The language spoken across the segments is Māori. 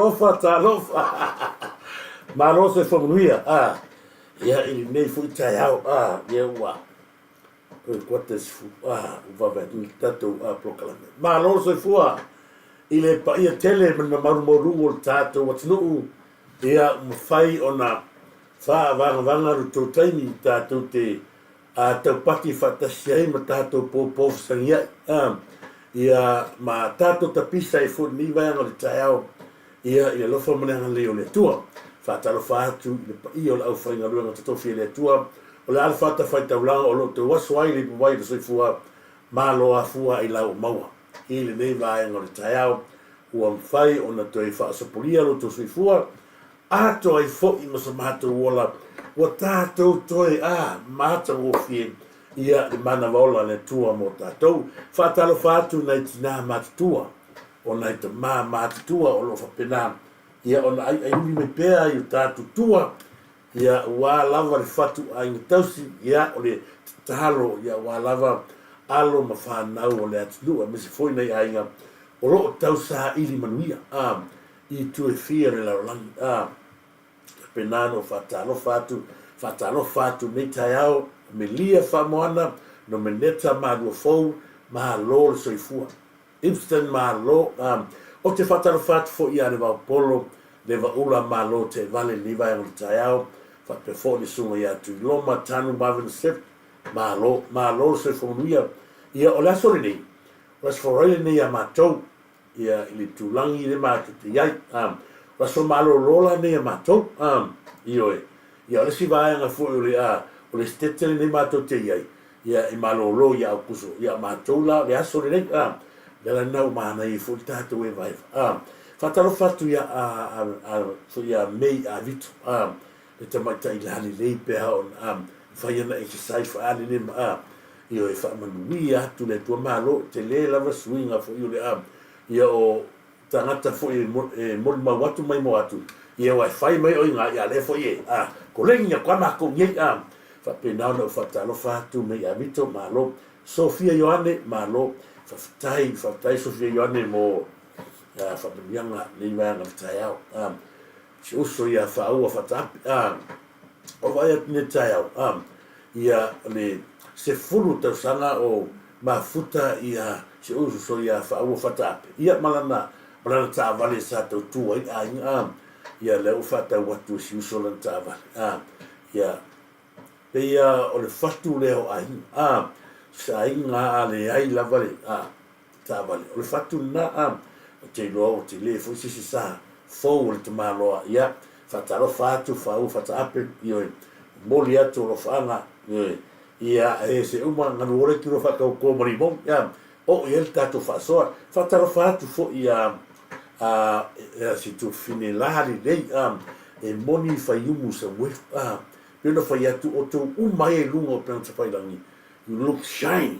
Talofa. Malose whamanuia, ia ili nei fu tai au, ia ua. Koe kwates fu, uvavatu i tatou proklame. Malose fua, ile pa ia tele mana marumoru o tatou watinuu, ia mawhai o na wha vanga ruto taini tatou te tau pati whatasiai ma tatou pōpō sangiai. Ia ma tatou tapisa e fu ni vanga le tai au, ia lofa mananga leo le tua. Whatalofa atu i le pai o le au whainga ruanga tatofi le tua, o le ala whata whai tauranga o lo te waswai le puwai le soifua malo a fua i lau maua. I le nei vaenga le tai au, ua mwhai o na toi whaasapolia lo to soifua, ato ai fo i masa mātou wola, ua tātou toi māta ngofie, ia le mana waola le tua mo tātou. Whatalofa atu nei tina mātatua, o nei ta mātatua o lo whapena, ia ona ai uni me pea i o tātou tua, ia wā lava le whatu a inga tausi, ia o le talo, ia wā lava alo ma whanau o le atunua, mesi foi nei a inga, o lo o tausa ili manuia, i tu e fia le laulangi, penano whatalofa atu nei tai au, me lia whamoana, no me neta mālua fau, mālo le soifua, instant mālo, o te whatalofa atu fo i ane wau polo, le ula malo te vale liva e tai au, whape fo ni sunga i atu, loma tanu mawina sep, malo se whamuia, ia o laso ni, laso forele ni a mātou, ia ili tūlangi le mātou te iai, laso malo rola ni a mātou, ia o lesi vaenga fo i o le stetele ni mātou te iai, ia i malo lo ia au kuso, ia mātou la, le aso ni, le nau mana i fo i tātou e vaiva, Whatalofa atu ia mei a vitu, le tamaita i lani lei pēha o whai ana exercise whaani ne i o e whamanuia atu le tua malo, te le lava swinga fo i o le ia o tangata fo i mori mau atu mai mo atu, ia o e whai mai o inga i a le fo i ko lengi a kwa mako ngei whapenau na whatalofa atu mei a vitu malo, Sofia Ioane malo, whaftai Sofia Ioane mo whapamianga ni vanga tai au. Si uso ia whaua whatapi. O vai atu ne tai au. Ia le se fulu tau sanga o mafuta ia si uso ia whaua whatapi. Ia malana tā vale sa tau tua i ainga. Ia leu whatau watu si uso lan tā vale. Ia Pea o le whatu leo ainga. Sa inga ale ai lava le tā vale. O le whatu na te loa o te le fo sisi sa fo le te maloa ia whatalofa atu whau whataape i moli atu lo whaanga ia se uma nganu ore ki ro whakau kōmari mong o i el tātou whasoa whatalofa atu fo ia si tu fine lahari nei e moni whaiumu sa mwe pena whai atu o tau umai e lunga o pena te whailangi you look shiny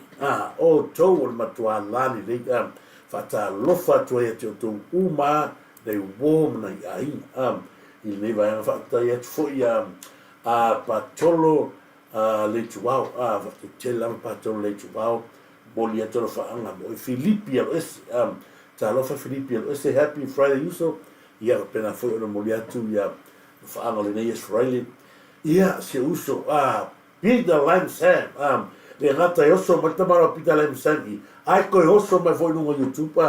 o tau o le matua lani nei Whatalofa atu e te o tau uma nei warm nei ai i nei vai whatai atu fo i patolo le tuau te lama patolo le tuau moli atu lo whaanga mo e Filipi alo ese talofa Filipi alo ese happy Friday uso ia pena fo i moli atu ia whaanga le nei Israeli ia se uso Peter Lime Sam le ngata e oso mai tamara Peter Lime Sam i ai koe oso mai foi nunga YouTube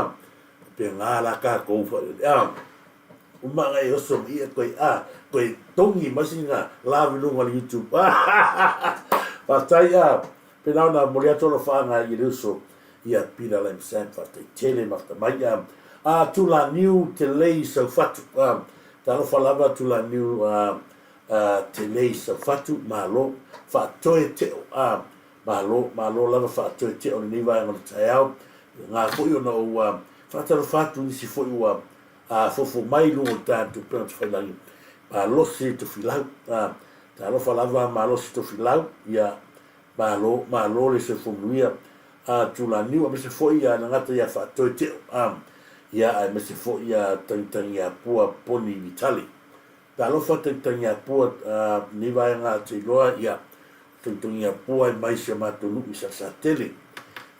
pe ngā la ka kou o manga e oso i e koe koe tongi masinga lavi lunga le YouTube. Patai penau na molia tolo whaanga i reuso ia pira lai msang whatai tele mafta mai tula niu te lei sau fatu talo whalava tula niu te lei sau fatu malo whatoe teo malo lava whatoe teo ni niwa ngana tai au ngā fui o na o whataro fatu nisi fui ua fofo mai lungo tātu pēna tu whailangi losi tu filau talo whalava losi tu filau ia malo le se fomuia tula niu a me se foi ia na ngata ia whatoe teo ia ai me se foi ia tangitangi a pua poni vitali talo tangitangi a pua ni vai ngā te loa ia tangitangi a pua i mai se matonu i sa tele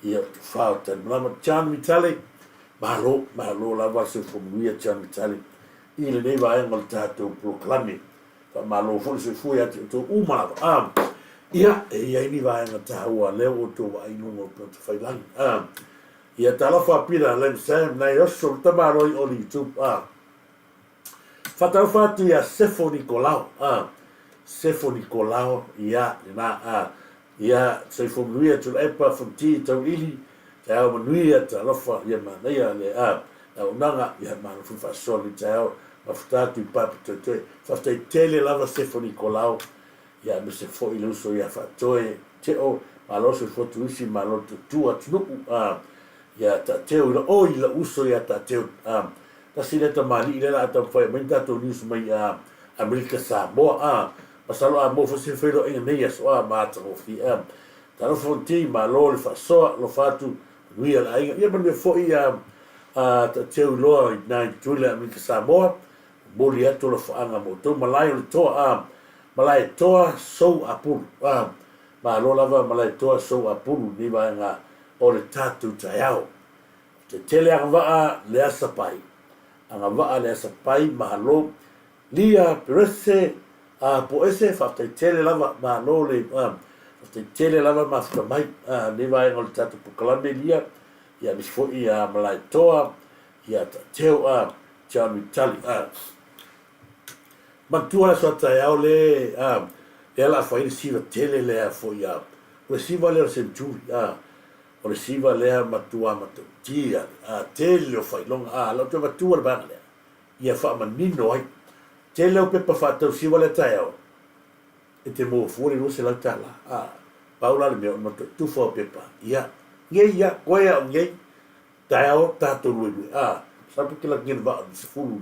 ia whao tan malama chan vitali malo lava se fomuia chan vitali i le nei vai ngā tātou proklami malo fo se foi atu to umala ia ini vai ngā tāua leo o tō wa inungo pēna tu whailangi ia tala whapira lem sam nei oso tamaroi o li YouTube whatau whatu ia Sefo Nicolau ia ia Sefo Manuia tu epa whanti tau ili tau manuia ta lofa ia manaia le au nanga ia mana whasoli tau mawhtatu i papi toi whaftai tele lava Sefo Nicolau ia me se fo i luso ia whatoe teo malo se fo Turisi malo tua tunuku ia ta teo ila o ila uso ia ta teo ta sineta mali ila ata whai mai tato news mai Amerika Samoa masalo mo fo se whairo inga neia soa maata hofi ta lo fonti malo le whasoa lo fatu nuia la inga ia manu fo i ta teo loa i nai tuile Amerika Samoa moli ato lo whaanga mo tau malai o le toa malai toa sou apuru malo lava malai toa sou apuru ni vai ngā o le tātou tai au te tele anga waa le asa pai mahalo lia perese po ese whaftai tele lava mahalo le whaftai tele lava mafika mai ni vai ngā le tātou pukalame lia ia misfo i malai toa ia ta teo John Vitali Mantua la sota au le la fa siva tele le fo ia o siva le centuri o le siva le matua tia tele o fa long la to matua ba le ia fa manino ai tele o pepa fa to siva le taio e te mo fuori no se la tala paula le mio tu fo pepa ia koia ngai taio tato lui sa porque la ngin va se fulu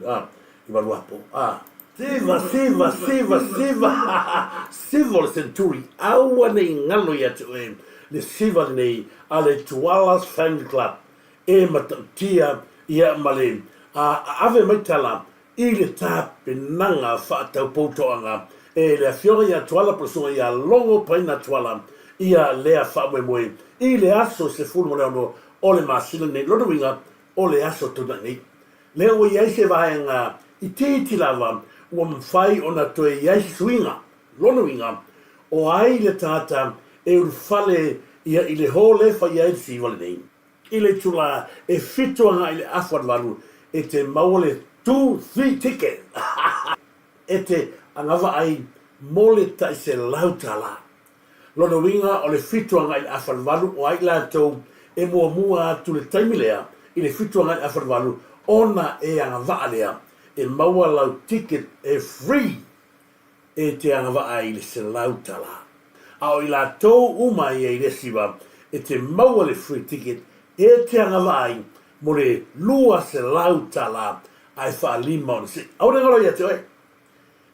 i va luapo Siva le centuri aua nei ngalo ia tu le siva nei ale tualas family club matatia ia male ave mai tala i le penanga whaatau poutoanga le fiora ia tuala persona ia longo paina tuala ia lea whamoe i le aso se fulu mo o le masila nei lodoinga o le aso tuna nei leo ia se vaenga i te lava ua mawhai o na toe iai suinga, lonuinga, o ai le tata e urfale ia i le hole wha iai si wale nei. I le tula e fitoanga i le afwad walu e te maole 2-3 ticket. E te angawa ai mole ta i se lautala. Lonuinga o le fitoanga i le afwad walu o ai la tau e mua atu le taimilea i le fitoanga i le afwad walu ona e angawa lea. E maua lau ticket e free e te angawa ai le se lautala. Ao i la tau umai e le siwa e te maua le free ticket e te angawa ai mo le lua se lautala ai wha lima on se. Au ngaro ia te oe.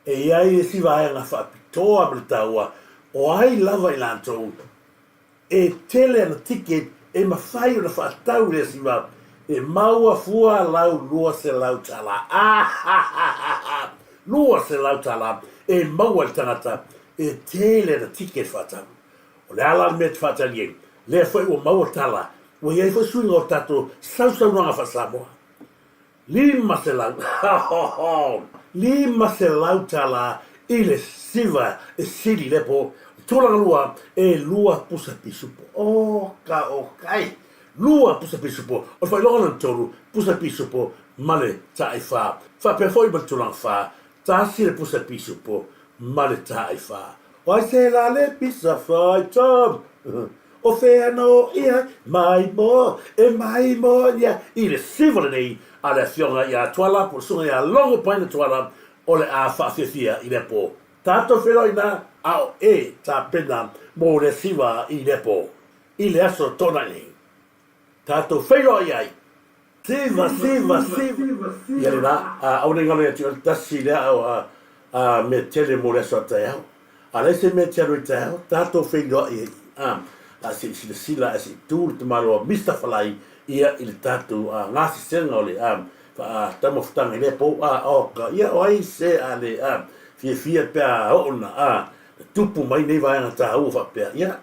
E iai e siwa ai anga wha pitoa mele taua o ai lava i la tau e tele ana ticket e mawhai o na wha tau le siwa e maua fua lau lua se lautala. Lua se lautala e maua le tangata e tele na ticket whatau. O le ala me te whatau ye. Le fwoi o maua tala. O iei fwoi suinga o tato sau nanga wha Samoa. Lima se lautala. Lima se lautala i le siva e sili lepo. Tūlanga lua e lua pusa pisupo. O kai. Lua pusa pisupo, o whai longa toru, pusa pisupo, male ta i wha. Wha pe foi ba tulang wha, tasi le pusa pisu po male tai fa o se la le pisa fai tom o fe no ia mai mo e mai mo ia i le civil nei ala fionga ia twala por sunga ia longo paina twala o le a fa fia i le po tato felo ina au e ta pena mo le siva i le po i le aso tona nei tato felo ia Siva. Ia le la, au nei ngalo ia tu tasi le a me tele mo le so te au. A le se me tele te au, tato felo ia a si sila a si tu te malo mista falai ia i le tato ngasi senga o le tamo futanga i le po oka ia o ai se a le fia pea ona tupu mai nei vaenga ta au fa pea ia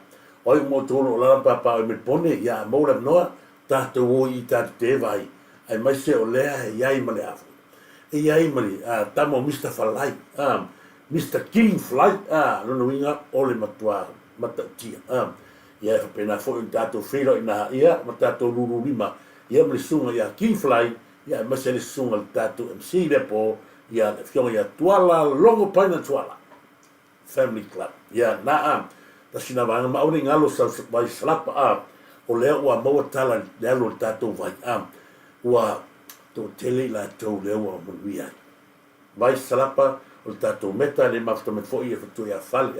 oi mo tolo la papa o me pone ia mo le noa tato o i tato te vai ai mai se o lea e iai ma le afu e iai ma le tamo Mr. Falai Mr. King Flight lona winga o le matua matatia ia fa pena fo i tato whiro ina ia ma tato lulu lima ia ma le sunga ia King Flight ia ma se le sunga le tato MC le po ia le fionga ia tuala longo paina tuala Family Club ia na ta sina vanga ma aure ngalo sa vai slapa o lea ua maua tala le alo le tato vai ua to tele la to le ua manuia vai salapa o le tato meta le mafta me foi e fatu ia fale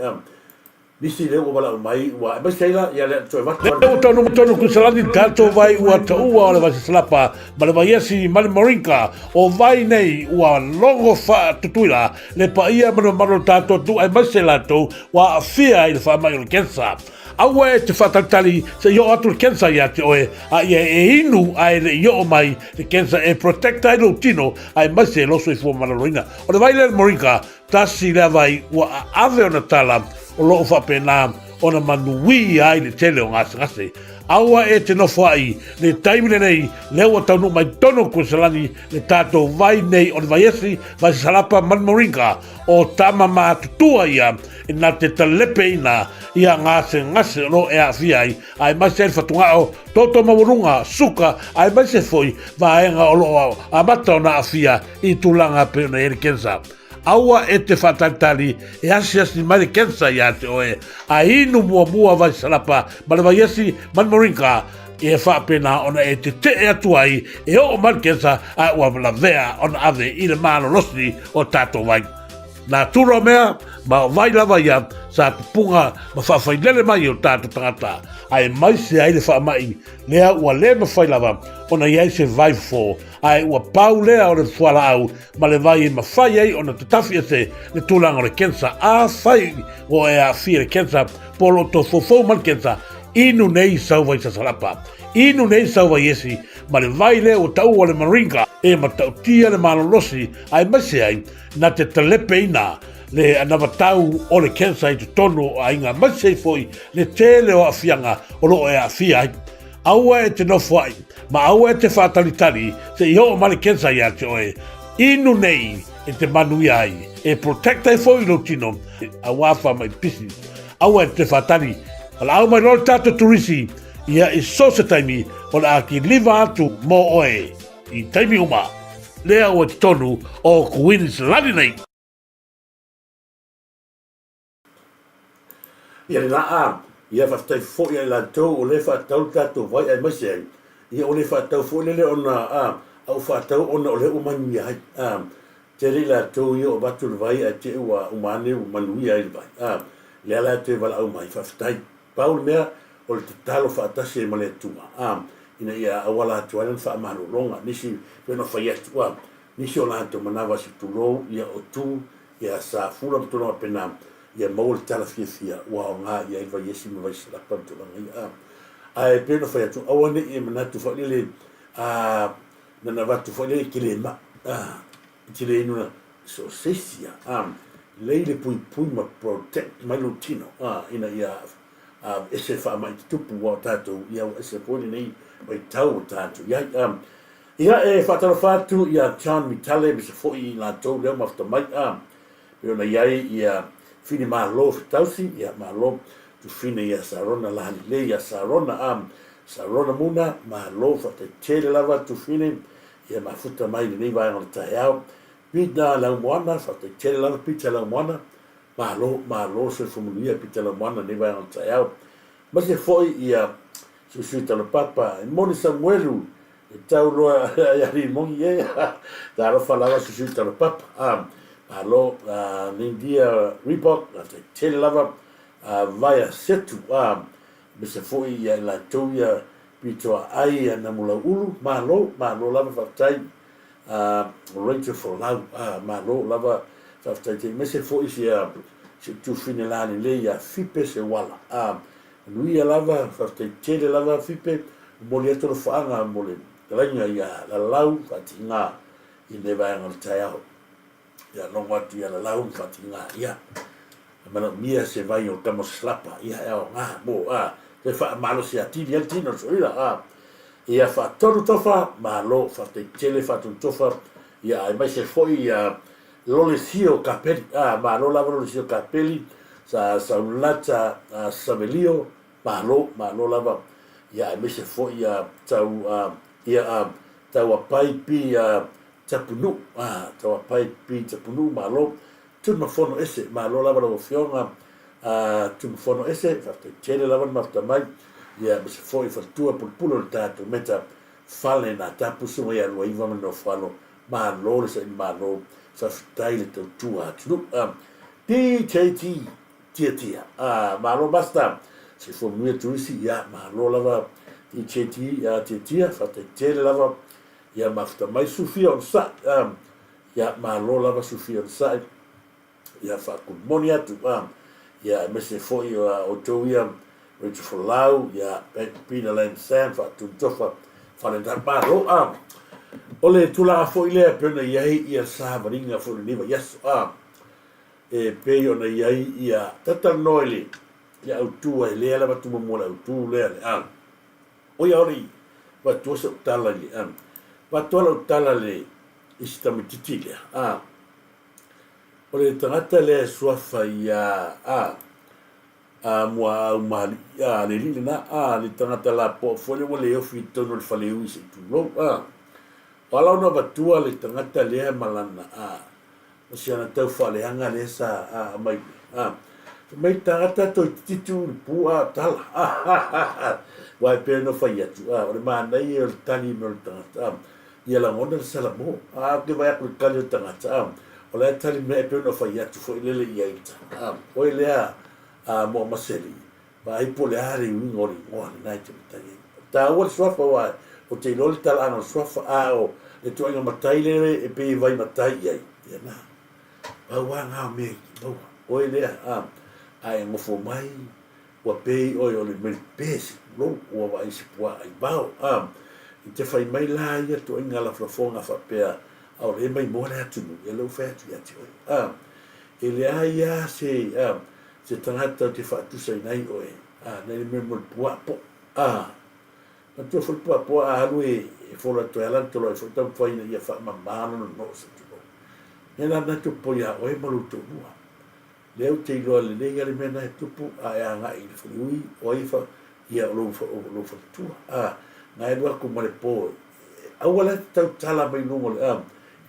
nisi le ua wala mai ua ma seila ia le to vatu le tonu ku salani tato vai ua ta ua o le vai salapa ma le vai esi ma le morinka o vai nei ua longo fa tutuila le pa ia mano tato tu ai ma seila to ua afia i le fa mai o le kensa aue te whatatali se yo atu le kensa ia te oe a ia e inu ai le yo mai le kensa e protecta i lo tino ai mase lo so i fua manaloina o le vai le morinka tasi le vai ua ave o na tala o lo fa pena o na manui ai le tele o ngase aua e te nofo ai le taimile nei le ua taunu mai tono kusalani le tato vai nei o le vai esi vai salapa man morinka o tama ma tutua ia ina te talepe ina ia ngase no e afia ai mai se fatungao toto mawurunga suka ai mai se foi vaenga o lo amata na afia i tulanga pe na kensa aua e te whatatali e asi mai le kensa ia te oe a inu mua vai salapa ma le vai esi man morinka e whapena ona e te atu ai e o man kensa a ua la vea ona ave i le malo losni o tato vai na tura mea ma vai lava ia sa punga ma whawhailele mai o tātou tangata ai mai se ai le whaamai lea ua le ma whai lava ona iai se vai fo ai ua pau lea o le whala au ma le vai ma whai ai ona te tafi se le tūlanga o le kensa a whai o e a fia le kensa polo to fofou man kensa inu nei sau vai sa salapa inu nei sau vai esi ma le vai le o tau o le maringa e ma tau tia le malolosi ai mase ai na te talepe ina le anavatau o le kensa i te tono a inga mase foi le tele o afianga o lo e afia ai aua e te nofo ai ma aua e te whatalitali se i o ma le kensa i ate oe inu nei e te manui ai e protecta e foi lo tino a wafa mai pisi aua e te whatali ala au mai lor tato turisi ia i so se taimi o la ki liva atu mo oe i taimi uma lea o te tonu o kuwinis lani nei. ia le la ia fatai fo ia la to o le fa tau tato vai ai mase ia o le fa tau fo le ona au fa tau ona o le o mani ai te le la to ia o batu vai a te ua umane o manui ai vai le la te vala au mai fatai paul mea o le talo fa tasi ma le tua ina ia awala tuan fa manu longa nisi peno fa ia tua nisi o la to manava si tulo ia o tu ia sa fura to no pena ia maul tala fia wa nga ia va yesi ma vai sa pa to nga ai peno fa ia tu awani ia manatu fa le na va tu fa le kilema tile inu so sesia leile pui ma protect mai lutino ina ia ese fa mai tupu wa tato ia ese poni nei mai tau tato ia e fatalo fatu ia chan mitale bisa foi la to le mafta mai yo na ia fini ma lo tausi ia ma lo tu fini ia sarona la le ia sarona sarona muna ma lo fa te tele lava tu fini ia ma futa mai nei vai on ta ia pita la moana fa te tele la pita la moana malo se fumulia pita la moana ne vai on tsaya ma se foi ia su tala papa moni Samuelu e tau loa ia ri mongi e ta ro falava su tala papa malo nindia Reebok te tele lava vai a setu me se foi ia la toia pito ai na mula ulu malo lava fa tai Rachel for lau malo lava fa tai me se foi sia se tu fine la ni le ia fipe se wala lui lava fa tai tele lava fipe mo le to fa nga mo le ranga ia la lau fa tinga i ne vai ngal tai au ia no watu ia la lau fa tinga ia mana mia se vai o kamo slapa ia nga mo te fa malo se ati dia tino so ila ia fa tolu tofa malo fa te tele fa tu tofa ia ai mai se foi ia lolesio capelli malo la lolesio capelli sa ulata savelio malo lava ia ai mai se foi ia tau tau pai pi tapunu tau pai pi tapunu malo tu ma fono ese malo lava lo fionga tu ma fono ese fa te tele lava mafta mai ia se foi fa tua pulo tato meta fale na tapu so ia lo iva no falo malo le sai malo sa style to tua tu PKT tia malo basta se fo mu Turisi ia malo lava PKT tia fa te tele lava ia mafta mai sufia on sa ia malo lava sufia on sa ia fa ku monia tu ia me se foi o toia Rachel for lau ia pina len sam fa tu tofa fa le malo ole tula foi le pena ia sa varinga fo le yes e pe ona ia tata noile ia autu le la batu mo la autu le o ia ori va tu so tala le va tu la tala le istamititilia ole tangata le suafa ia mua mali le lili na le tangata la portfolio mo le ofi tono le fale ui se tu lo wala no batua le tangata le malana o sia na tau fale hanga le sa mai tangata to titu pu tala wai pe no fai atu o le mana i o tani mo tangata ia la ngona sala mo ke vai ku kali tangata o le tali me pe no fai atu fo le ia ita o le mo maseli vai pole ari ngori ngoni nai te tai ta o swafa wa o te lol tal ano swafa o le to nga matai le e pe vai matai ai ia na wa nga me o le ai mo fo mai wa pe o le me pesi lo o vai se pua ai bao i te fai mai la ia to nga la fonga fa pe o le mai mo le atu e lo fa tu ia tu ele ai se tangata te fa tu sai nai oe nei me mo pua po ma tu fo pua po lui fo la to ala to lo fo tam fai ia fa ma no se tu nela na tu po ia oe mo tu bua le o te lo le le le mena tu po ia nga i fo lui oe fa ia lo fo tu na e ku mo le po awala tau tala mai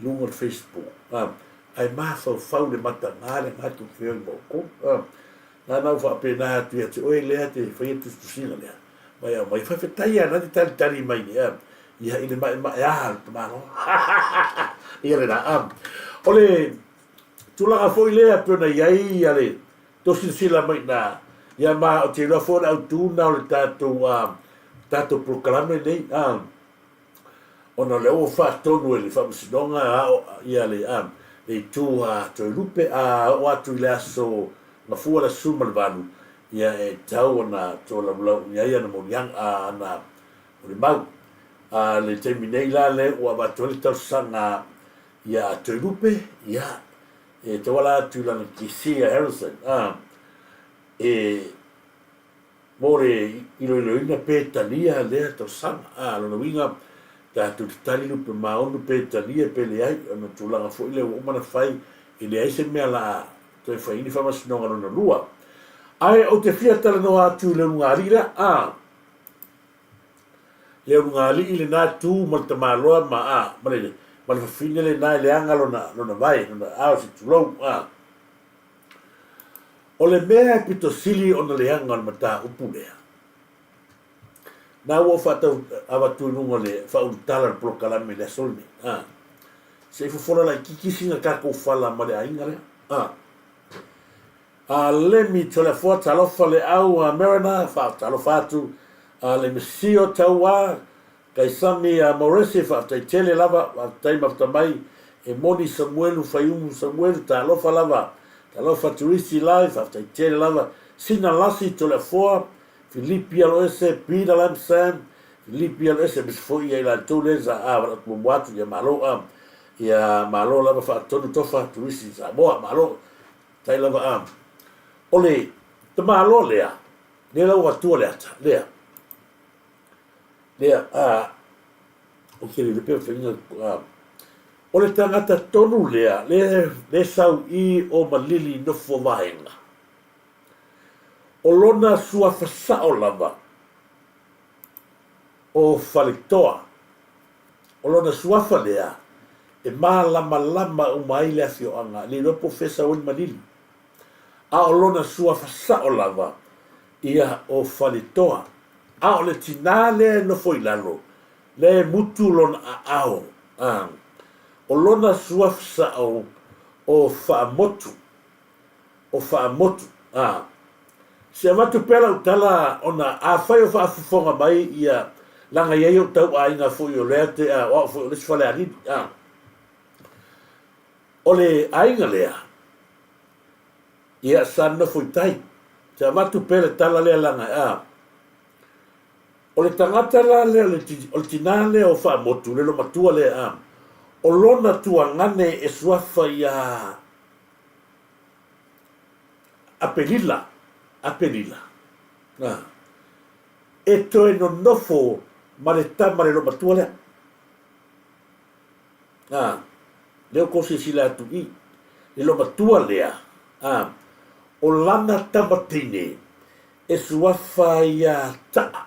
lungo Facebook ai ma fa le mata ngale ngatu fio mo ko na fa pena tu ia te oe le te fai tu sina le mai fa tai ana te tali mai ia ile mai ya tomaro ia le na ole tu la foi le pena ia le to sila mai na ia ma o te la fo au tu na le tato proclame nei ona le o fa tonu le fa sinonga ia le le tu to lupe o atu le aso na fu la suma le vanu ia e tau na to la ia na mo yang na o le mau le terminei la le o va to le tau sanga ia to lupe ia e to wala tu la ki Harrison e more ilo ina petalia le to sanga lo winga ta tu tali lupe maonu petalia pele ai na tu la fo ile o mana fai ile ai se me la to fai ni fama sino no lua ai o te fia tala no atu le ngarira le ngali ile na tu mo te maloa ma le ma le fafine lenā le aga lona vai lona ao se tulou o le mea e pitosili ona leaga o le mataupu lea na ua faatau avatuinuga le faaulutala le polokalame le asole nei se'i fofola lai kikisiga kakou fala ma le aiga lea lemi tolafoa talofa le au Mariner faatalofa atu le mesio taua kaisami Moresi faataitele lava faatai mafatamai e moni Samuelu Faiumu Samuelu talofa lava talofa Turisi lai faataitele lava sina lasi tolafoa Filipi alo ese Pina lam Sam Filipi alo ese misfoi ai latou le za mo atu ia malo lava faatonu tofa Turisi Samoa malo tai lava ole te malo lea lau atua le ata lea o kere le peo whainga o le tangata tonu lea le sau I o malili nofo vaenga o lona sua whasao lava o whalitoa o lona suafa lea e maa lama o mai lea fio anga le lopo fesa o malili a o lona sua whasao lava ia o whalitoa a o le tina le nofo ilalo le mutu lona a ao o lona sua whasao o whaamotu se amatu pela utala ona a whai o whaafufonga mai ia langa iei o tau a inga fui o lea te o fui o lesi whale anid o le ainga lea ia sana fui tai se amatu pela tala lea langa o le tangata la lea o le tina lea o whaamotu le lo matua lea o lona tua ngane e suafa ia apelila e toe no nofo ma le tama le lo matua lea leo kosi sila atu I le lo matua lea o lana tamatine e suafa ia taa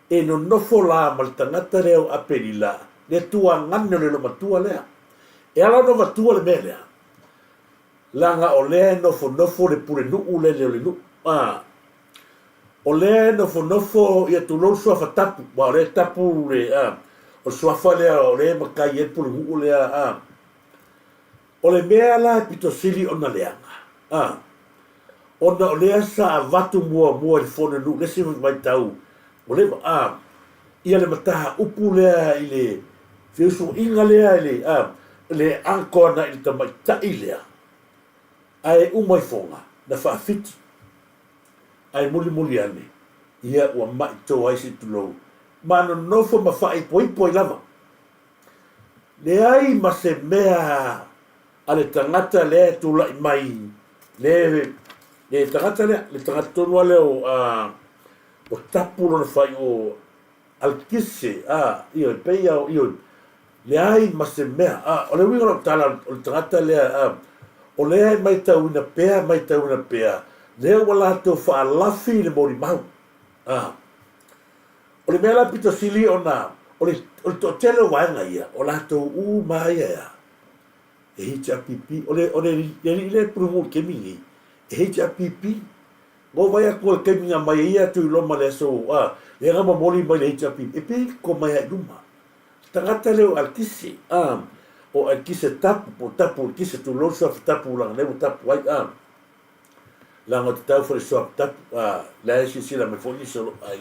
e no nofo la ma le tangata leo apelila le tua ngane le lo matua lea e ala no matua le mea lea langa o le nofo le pure nuu le nuu o le nofo ia tu lo suafa tapu wa le tapu le o suafa le o le makai e pure nuu le o le mea la pitosili ona leanga ona o le sa avatu mua le fone nuu le sifu mai tau o le ia le mataha upu lea I le fiusu inga lea le ankona I le tamaitai lea ai umai fonga na whaafiti ai muli ane ia ua mai tō ai si tulou ma no nofo ma whaai poi lava le ai ma se mea a le tangata lea tula I mai le tangata lea le tangata tonua leo o tapu lona whai o alkise ia peia o io le ai ma se mea o le winga o tala o le tangata lea o lea mai tau ina pea lea wala tau whaalafi le mori mau o le mea la pito sili o le to tele wanga ia o la tau mai ia e hiti a pipi o le prungu kemingi e hiti a pipi ngo vai a kua keminga mai ia tu loma le so le ngama mori mai le hiti a pipi e pe ko mai a luma tangata leo alkisi o alkise tapu kise tu lo so tapu lang le tapu ai langa te tau for so tapu la si sila me foni so ai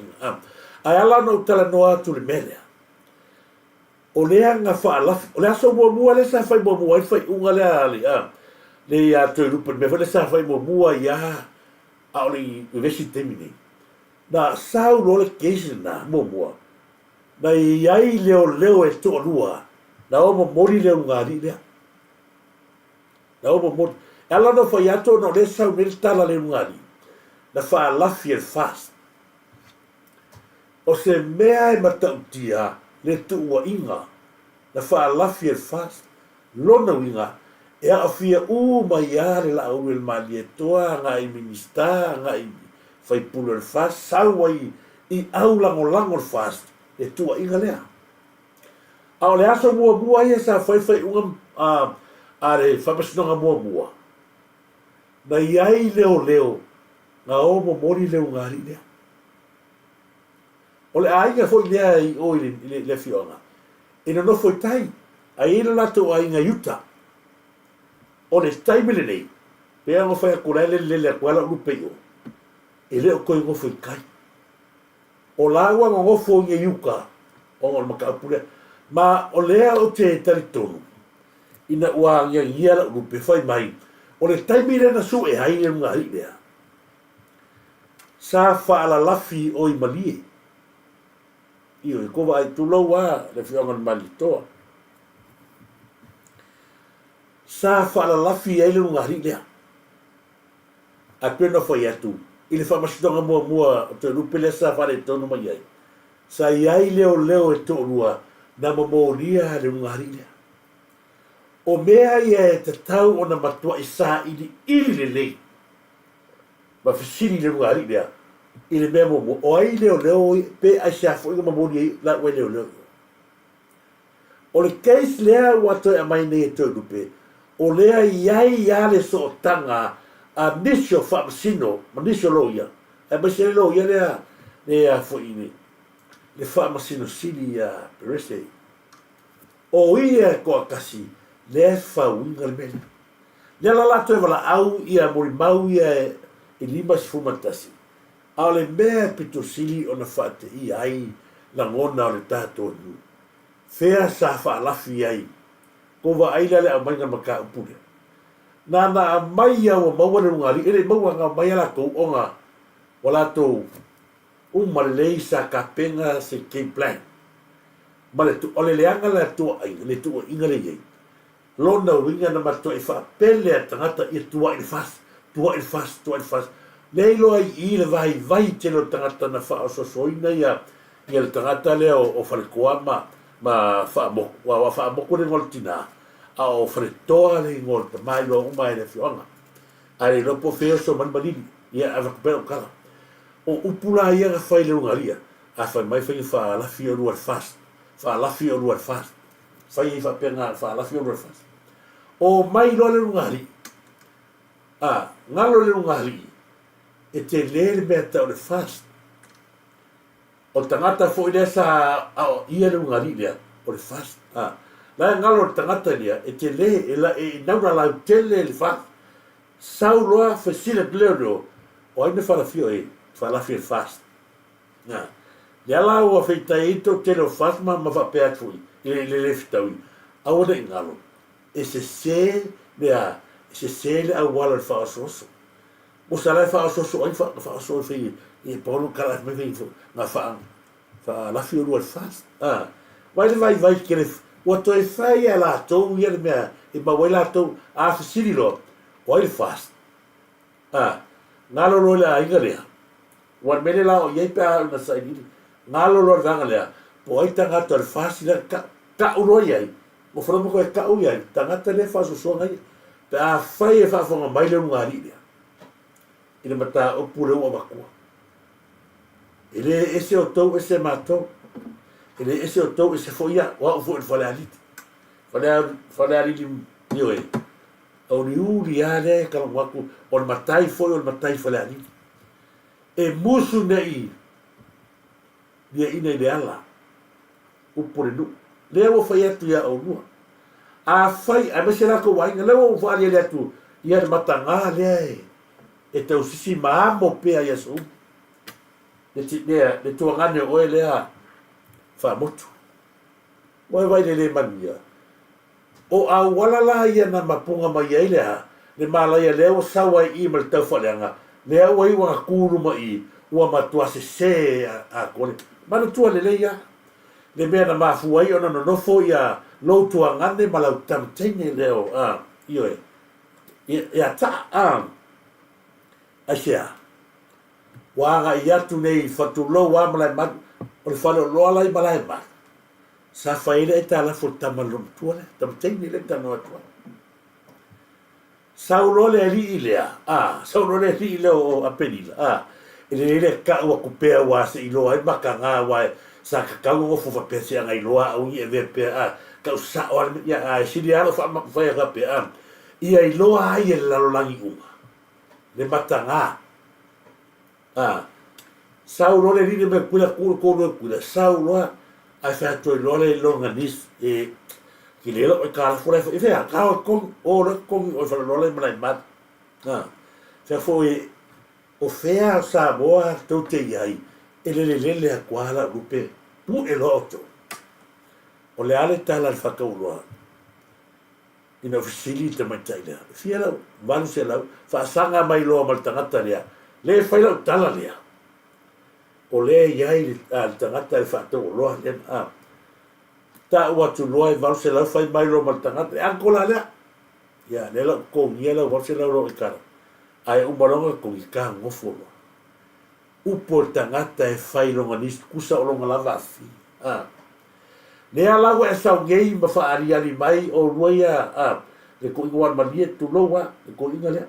ala no tala no atu le mele o le anga fa ala o le so mo le sa fa mo fai unga le ali le ya tu lupa me fa le sa fa mo ya a le vesi temini na sau lo le kese na mo na ai leo e to lua na o mori le ngari le na o mori ala no fa yato no le sa me tala le ngari na fa lafi el fast o se mea e matautia le tua inga na fa lafi el fast lona winga e a fia mai ale la o el mali toa nga I minista nga I fai pulo el fast sawa I au lango fast e tua inga lea A o le aso mua ia sa whai unga a le whapasinonga mua. Na iai leo nga o mo mori leo ngari lea. O le ainga foi lea i o le fionga. Ina no foi tai. A ina lato a inga yuta. O le taimele nei. Pea ngo whai a kurele le kuala urupe o. E leo koe ngo foi kai. O lawa ngo fo nge yuka. O ngol maka apule. Ma o lea o te taritonu. Ina ua ngia ngia la urupe whai mai. O le taimele na su e hai e ngari lea. Sa whaala lafi o i malie. Io e kova ai tulau a le whiongan malitoa. Sa whaala lafi e le ngari lea. A pena whai atu. I le whamastonga mua o te rupele sa whare tonu mai ai. Sa iai leo e tōrua na mamoria le ngari lea. O mea ia e te tau o na matua i sa ili le lei. Ma fisiri le ngari lea. I le mea momo. O ai leo pe a shafo inga mamoni ai la ue leo. O le case lea wato e mai nei e tōrupe. O lea iai ia le so o tanga a nisho whamasino, ma nisho loia. E maise le loia lea fo ini. Le whamasino sili a perese. O ia ko a kasi, lea whauinga le mele. Lea la lato e wala au ia mori mau ia e lima sifumatasi. A le mea pito sili o na whaate i ai la ngona o le tātou nu. Fea sa whaalafi ai. Ko wa aila le a mainga maka upure. Nana a mai au a maua le rungari. Ele maua ngā mai ala kou o ngā. Wala tō umalei sa ka penga se Cape Plan. Ma le tu ole leanga le tua ai. Le tua inga le iei. Lona winga na matua i wha pele a tangata i tua i fast. Tua i fast. Nei loa i le vai te lo tangata na wha o sosoina ia le tangata le o wharekoa ma wha moko le ngol tina a o wharetoa le ngol ta mai loa umai le fionga a le lopo feo so manmanini ia a wakapea o kala o upula ia ga whai le ungaria a whai mai whai wha lafi o ruar fast whai i wha penga wha lafi o ruar fast o mai loa le ungari a ngalo le ungari e te lele mea tau le fast. O tangata fo i sa ia le ungari lea, o le fast. La ngalo le tangata lea, e te le, e naura lau tele le fast. Sau loa fesile pleo leo, o aine whalafio e, whalafi le fast. Lea lau a feita ito tele o fast ma whapea tui, le lefitaui. Au ane ngalo, e se le au wala le whaasoso. Mo sa lai fa so fi e polo kala me vi na fa la fi o fast vai vai que o to e fai ala to ia me e ba wela to a sili lo o fast ngalo lo la ingarea wan mele la o ye pa na sa ni ngalo lo danga le po ai tanga to fast la ka uro ye mo fo mo ko ka u ye tanga te le fa so ngai ta fai e fa fo mai le ngari ina mata o pure o makua. Ele ese o tau ese matou. Ele ese o tau ese foia wa o fo fale ali. Fale ali io e. O ni uri ale ka waku o matai foi o matai fale ali. E musu nei. Dia ina ideala. O pure nu. Le o fai atu ya o nu. A fai a mesera ko wa le o fa ali atu. Ia matanga le. E tau sisi maamo pea ia so. Le tuangane o e lea whamotu. Moe vai le mania. O a walala ia na mapunga mai ai lea, le malaya leo sawa i ma le tau whaleanga. Lea wai wanga kuru mai ua matua se a kone. Mana tua le leia. Le mea na mafu ai ona no nofo ia lo tuangane ma lau tamtene leo. Io e. Ia ta Asia. Wanga i atu nei whatulo wa malai mat. O le whalo loa lai malai mat. Sa whaere e tala fo tamalum tuale. Tamteini le tano atua. Saulo le ali i lea. Saulo le ali i lea o apenila. E le ka ua kupea wa se ilo ai maka ngā wa sa ka kau o fa pese ngai loa au i ve pe a ka sa o ya a silialo fa ma fa ya pe a ia I loa ai e lalolangi uma le matanga saulo le rine me pula kula saulo ai fa to lole longa nis ki le lo ka fora e fa ka ko o le ko o fa lole mai mat fa foi o fea Samoa to te iai e le a kuala rupe pu e loto o le ale tala al whakauloa ina fisili te mai tailea fia lau malu se lau whaasanga mai loa mal tangata lea le whailau tala lea o le iai al tangata le whaatau loa len ta ua tu loa i malu se lau whai mai loa mal tangata le ankola lea ia le lau kongia lau malu se lau roa i kara ai umaronga ko I ka ngofo upo tangata e fai longa nis kusa o longa lava afi ne ala wa sa ngei ma fa ari mai o roia le ko iguan malie tu loa le ko inga le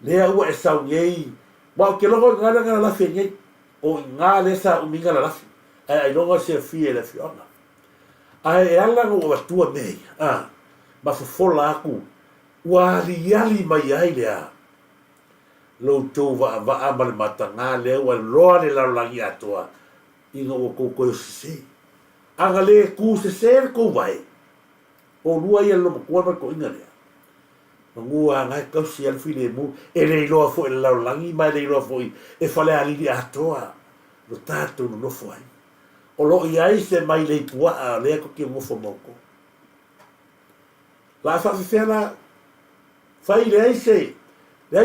le wa sa ngei wa ke longa ngana la fe ngei o nga le sa uminga la lafi ai longa se fie le fiona ai ala o tua mei ma fa fola aku wali mai ai lea lo to va amal matanga le wa loa le la langi atoa inga o ko se anga le ku se ko vai o lua ia lo ko ko inga le ngua ngai ka si al file mu e le lo fo la langi mai le lo fo e fale ali atoa lo tato no fo ai o lo ia se mai le tua le ko ki mo fo moko la fa fela fai le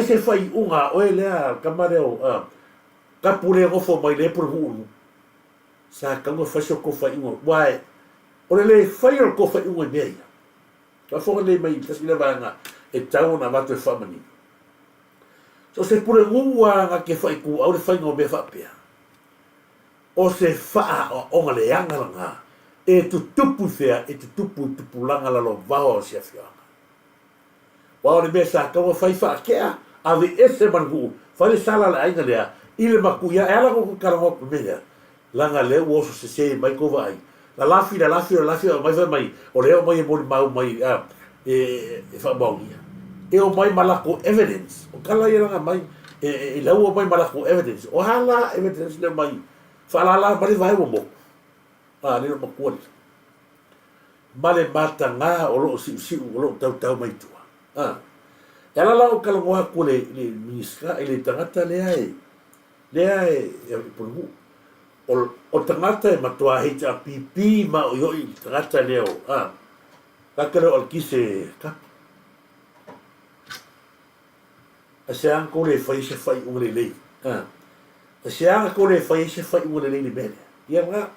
se fai unga o lea kamareo ka pure ngofo mai le por hu sa ka ngo fa ko fai unga wai o le fai ko fai unga nei ka fo le mai ka sila banga e tau na vatu famani so se pure ngua nga ke fai ku au le fai ngo me fa pea o se fa o ngale anga nga e tu tupu fea e tu tupu langa la lo vao se fia wa le besa ka wa fai fa ke ave ese mangu fa le sala la ainga lea ile makuya ela ko karango pemea langa le wo se mai ko vai la lafi mai o le mai mo mai e fa bongia e o mai malako evidence o kala ia nga mai e la o mai malako evidence o hala evidence le mai fa la mai vai mo le mo ko male mata nga o lo si o lo tau mai tu ela la o kala ngoa ko le miska ele tangata le ai por o tangata e matua hita pipi ma o yo I tangata le o la kala o kise ka a se an ko le fai se fai o le le a se an ko le fai se fai o le le bene ia nga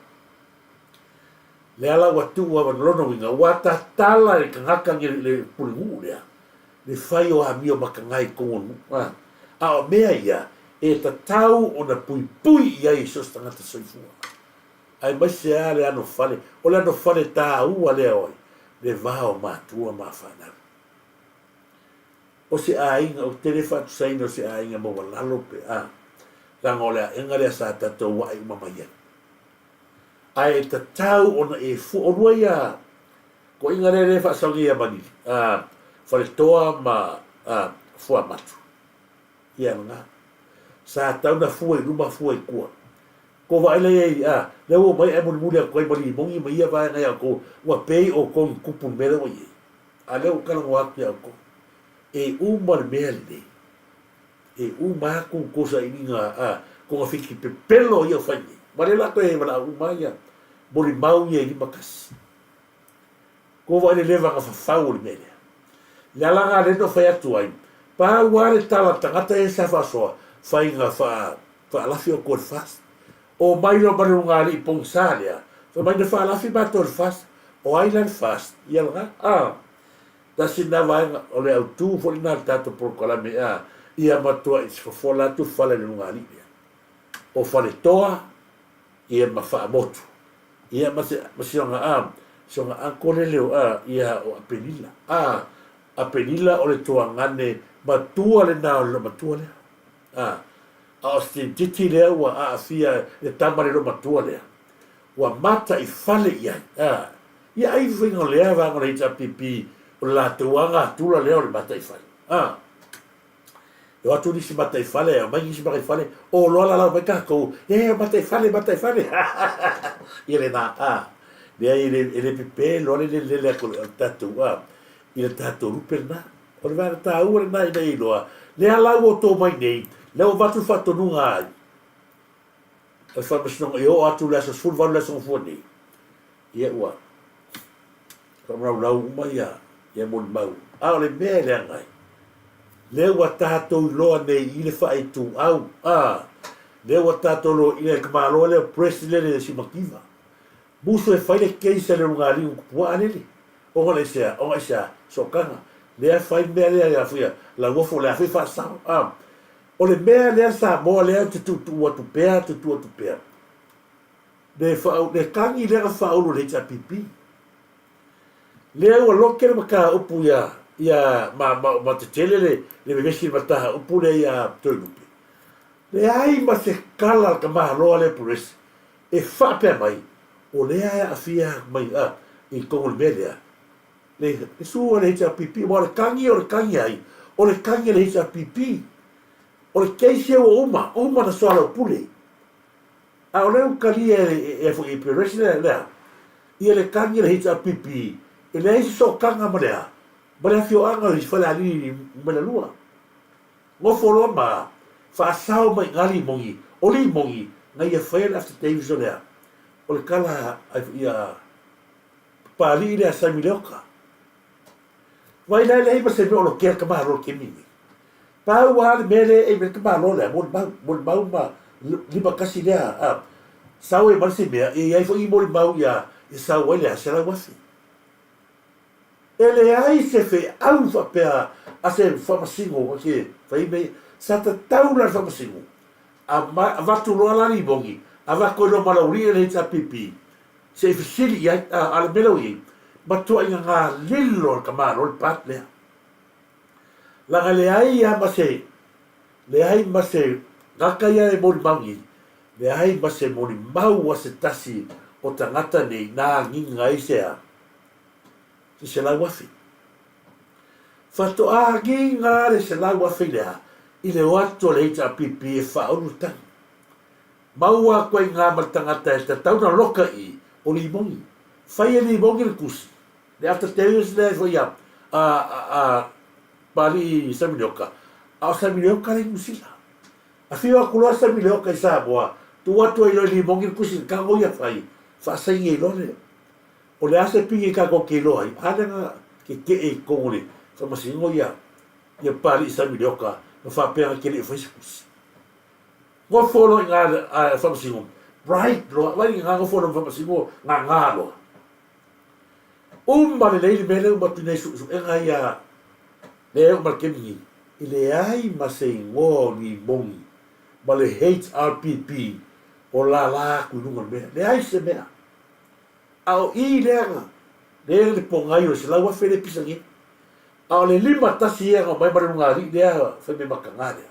le ala watu wa lono winga wata tala le kangaka le pulgu le fai o amio makangai kongon o mea ia e ta tau o na pui ia I sos tangata soifua ai mai se a le ano fale o le ano fale ta ua le oi le vao matua mawhana o se ainga o telefa tu saino se ainga mo walalo pe langa o lea enga lea sa tatou wa I mamaya ai ta tau o na e fu o rua ia ko inga le fa sangi ia mani fale toa ma fua matu ia nga sa tau na fua I luma fua I kua ko va ele le o mai e muli ko mai mongi mai ia va nga ko wa pei o ko kupu mele o ye ale o kala wa kia ko e umar mele e uma ko sa inga ko fiki pe pelo ia fa mare la ko e mala umaya mori mau ye I makas ko va ele leva ka fa o mele la langa le no fa atu ai pa wale tala tangata e sa fa so fa inga fa la fio ko fast o mai no marunga li ponsalia fa mai fa la fi bator fast o island fast ia nga da sina vai o le autu fo na tato por kola me ia matua is fo fola tu fala le lunga li o fale toa ia ma fa motu ia ma se nga so nga ankole leo ia o apelila apelila o le toa ngane matua le na o le matua le a se titi lea ua a fia le tamare lo matua lea. Ua mata I fale ia. Ia ai whinga lea vanga le ita pipi o la tuanga tula lea o le mata I fale. E watu nisi mata I fale, mai nisi mata I fale, o loa la lau mai kako, mata I fale, mata I fale. Ia le na, lea ele pepe, loa le ako le tatu, I le tatu rupe na. O le vana ta ua le na I nei loa. Lea lau o tō mai nei, leo watu whatonunga ai. E whamasnonga I o atu lesa sfulu vanu lesa ngofua nei. Ia ua. Whamrau lau uma ia moni mau. O le mea lea ngai. Leo wa tātou loa nei I le whae tū au. Leo wa tātou loa I le kamaloa leo presidente le simakiva. Muso e whaile keisa le runga ringu kupua anele. Onga le sea, sokanga. Lea whai mea lea ia fuia. La wofo lea whi whaasau. O le mea lea Samoa lea te tutua tu pea. Le kangi lea whaulu le ita pipi. Lea ua loke le maka upu ia ma te tele le mevesi mataha upu le ia toinupe. Le ai ma se kala ka maha loa le puresi. E whapea mai. O lea ia afia mai I kongo le mea lea. Le sua le ita pipi. O le kangi ai. O le kangi le ita pipi. O le keisi o uma na soala o pule. O leo kalia e puresi lea. Ia le kangi le ita pipi. E le eisi so kanga ma lea. Ma lea fio anga li whale alini mena lua. Ngofo loa ma whaasao mai ngali mongi. O li mongi. Ngai e whaile after Davis o lea. O le kala ia pali lea Saimi Leoka. Wai lai lei ma se me o lo kea kama ro ke mimi. Pau wa le mele e me kama lo lea. Mon mau ma lima kasi lea. Sao e marse mea. E ai fo I mo li mau ia. E sao e lea se la wafi. Ele ai se fe au whapea a se whamasingo ke whaime sa ta taula whamasingo a watu roa lani bongi a wako no malauria le ta pipi se fisili ia a le melo i matua inga ngā lilo ka maro le pat lea langa le ai a mase le ai mase ngaka ia e mori maungi le ai mase mori mau a se tasi o tangata nei nā nginga i sea se la wafi. Fato agi ngare se la wafi lea, I le wato le ita pipi e whaonu tangi. Maua koe ngā matangata e te tauna loka I o li mongi. Whai e li mongi le kusi. Le after teus le fo ia, pari Saminioka. A o Saminioka le musila. A whiwa kuloa Saminioka I Samoa, tu watu e li mongi le kusi, kango ia whai, whaasaingi e lore. O le ase pingi ka ko ke loa I ananga ke e kongole whamasingo ia pari I Saminioka na whapea ke le whaisikus. Ngō whono I ngā whamasingo bright loa, wai ngā whono whamasingo ngā loa. Mare leili mele umatu nei su enga ia le umar kemingi I le ai ma se ngō ni mongi ma le HRPP o la kununga mea. Le ai se mea. Ao I leanga, le pongai o se laua whele pisangi. Ao le lima tasi ea mai marunga ri lea wheme makangarea.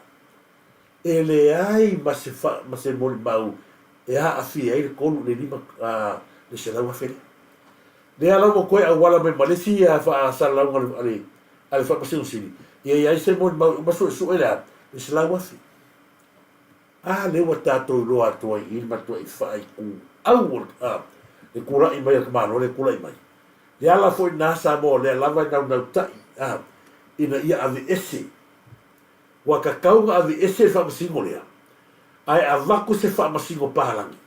E le ai ma se mori mau e a awhi e le kolu le lima le se laua whele. Le ala mo koe au wala me malesi a wha sara launga ale whapasinu sini. E ai se mori mau masu e su e lea le se laua whi. Le wa tātou roa toa I matua I whaai ku au le kura I mai a kamano, le kura I mai. Le ala foi nā Samoa, le lava nau tai, ina ia ave ese. Wa ka kaunga ave ese whamasingo lea. Ai a waku se whamasingo pahalangi.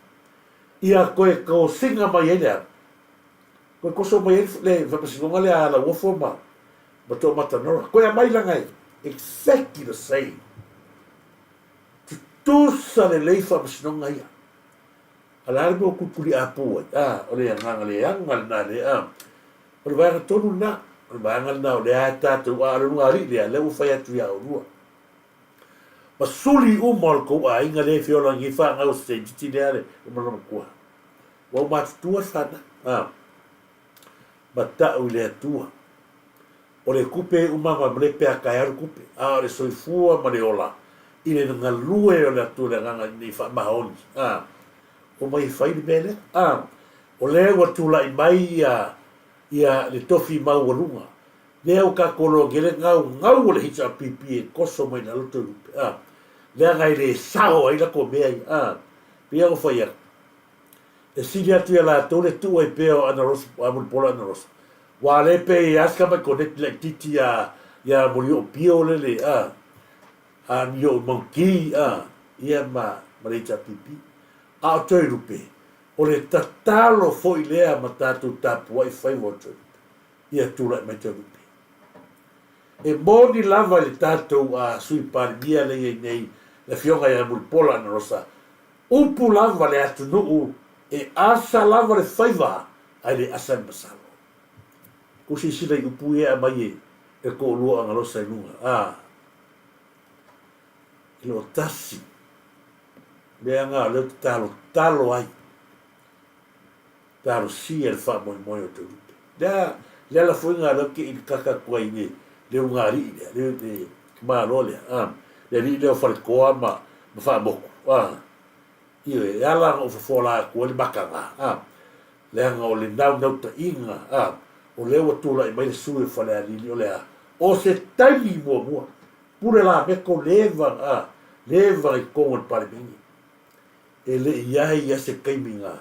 Ia koe ko singa mai e lea. Koe koso mai e le whamasingo nga lea ala uafo ma. Ma tō matanora. Koe a mai langai. Exactly the same. Tutusa le lei whamasingo nga ia. Ala mo kukuri apu o le nganga le anga na le o le vai tonu na o le vai na o le ata tu a lu ngari le u fai atu ya o rua ma suli u mal ko a inga le fiola ngi fa nga o se ti le ale o ma ko wa ma tu sana ma ta o le tua o le kupe u ma le pe a kai kupe a le soifua ma le ola i le ngalue o le atu le nganga ni whamahoni. O mai whai ni mele. O le ua tula i mai ia le tofi mau walunga. Lea o ka kolo gele ngau o le hita pipi e koso mai na loto rupe. Lea ngai le sao ai la ko mea i. Pia o whai aku. E siri atu ia la tole tu ai peo ana rosa, amul pola ana rosa. Wa le pe i aska mai connect le titi ia mori o pio le le, a mi o monkey, ia ma reita pipi. A o toi rupe, o le tatalo fo i lea ma tatu tapu wai fai wa toi rupe. Ia tula mai toi rupe. E moni lava le tatu a sui pari mia le iei nei, le fionga ia amul pola ana rosa. Upu lava le atu nuu, e asa lava le faiva ai le asa masalo. Kusi sila i upu ea mai e ko lua anga losa i lunga. Ilo tasi. Mea ngā leo te talo ai. Talo si e le wha moi moi o te rupe. Lea la fui ngā leo ki i kaka kua i ne leo ngā ri lea, leo te maa lo lea. Lea ri leo whare koa ma wha moku. Iyo e ala o whawhola kua li maka ngā. Lea ngā o le nau ta inga. O leo tula i mai le sui whale a lili o lea. O se taimi mua. Pure la meko leva i kongon pare mingi. E le iai ia se kaimi ngā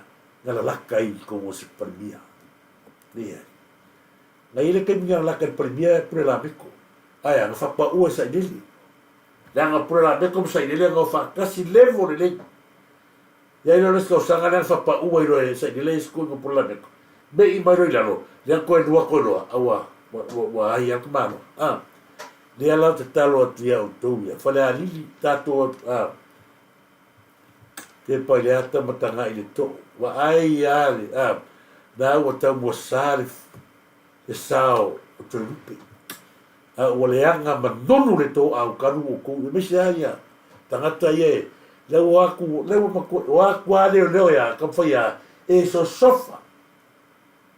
la laka i kongon se pare mia. Lea. Ngā i le kaimi ngā laka i pare mia pure la meko. Aia, ngā whapa ua sa i lili. Lea ngā pure la meko sa i lili ngā whakasi levo le lei. Ia i leo o sanga ngā whapa ua i roe sa i lili skui ngā pure la meko. Me i mai roi lalo, lea koe lua koe loa, awa, wa ai aku mano. Lea lau te talo atu ia o tau ia, whale a lili tato te pai le ata matanga i le to, wa ai ale, na ua tau mua sare, e sao o tau rupe. Ua le anga manonu le to au kanu o kou, e mesi aia, tangata ia, leu aku leo ia, kam whai a, e so sofa.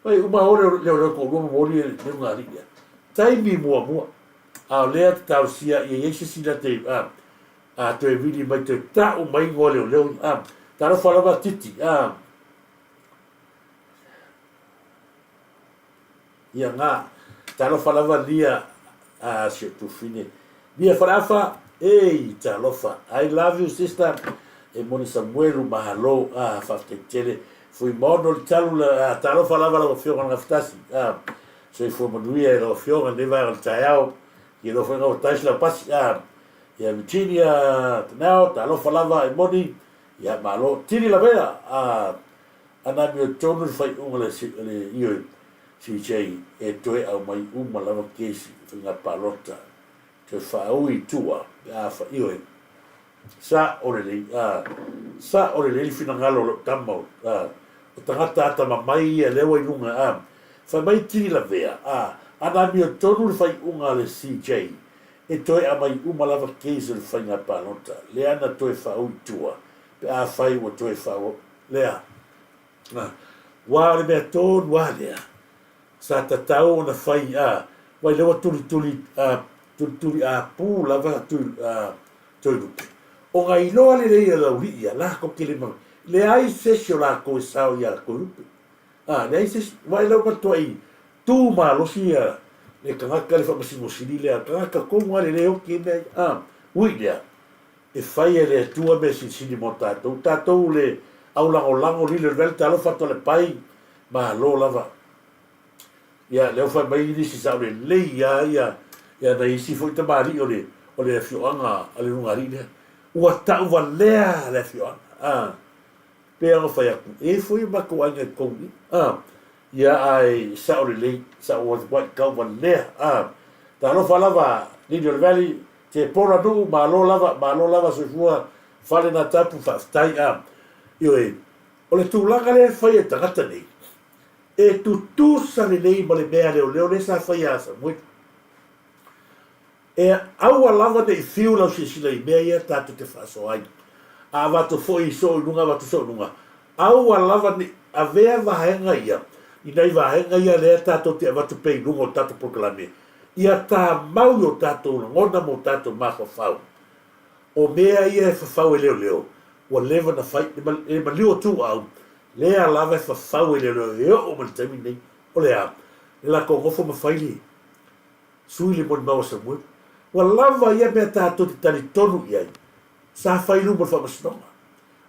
Pai uma ore leo ko uma mori le nga ria. Taimi mua. A lea te tau sia i e sila te a te vidi mai te ta o mai ngo leo tara whalama titi ia ngā tara whalama lia se tu fine lia whalafa talofa I love you sister e moni Samuelu mahalo whaftetele fui mono le talu la talo falava la fionga nga ftasi so i fu manuia la fionga ne va al taiao i lo fionga o tais la pasi ia Virginia now talo falava e moni ia malo tiri la vea ana mi tonu fai unga le io si chei e toe au mai uma lava kesi nga palota te fa ui tua fa io sa ore le fina ngalo lo tamau o tangata ata mamai e lewa i lunga fa mai tiri la vea ana mi o tonu le fai unga le CJ e toe a mai uma lava keise le fai ngā palota le ana toe fa ui tua pe a fai o toe fa o lea wa le mea tonu wa lea sa tatau o na fai wai lewa tuli a pū lava toi rupe o ngai loa le reia la uria la ko kile ma le ai sesio la ko sao ya ko rupe le ai ses vai lau pa toi tu ma lo sia le kanga ka le fa masimo sili le ka ko mo le o ki me ui le e fai le tua me sili monta to le au la o lango le vel talo fa to le pai ma lo lava ya le fa mai ni si sa le ya na isi foi te mari o le fioanga ale ngari le ua tau wa lea le fioanga pe anga fai aku e foi mako anga kongi ia ai sa o le sa o what kau wa lea ta no falava ni River Valley te pora du ma lo lava so fua fale na tapu fa stai io o le tulaga le fai e tagata nei e tutusa le nei ma le mea leo le sa fai asa moi e aua lava de fiu la si sila i mea ia tatu te faso ai a watu foi so nunga watu so nunga aua lava ni a vea vahenga ia i nei vahenga ia lea tatu te watu pei nunga o tatu proklame ia ta mau o tatu ngona mo tatu maha fau o mea ia e whawhau e leo. Ua lewa na whai, e maliu tu au. Lea lava e whawhau e leo. E o mali taimi nei. O lea. E la ko ngofo ma whaili. Sui le mon mawa Samuel. Ua lava ia mea tātou te tani tonu iai. Sa whailu mo whamasnonga.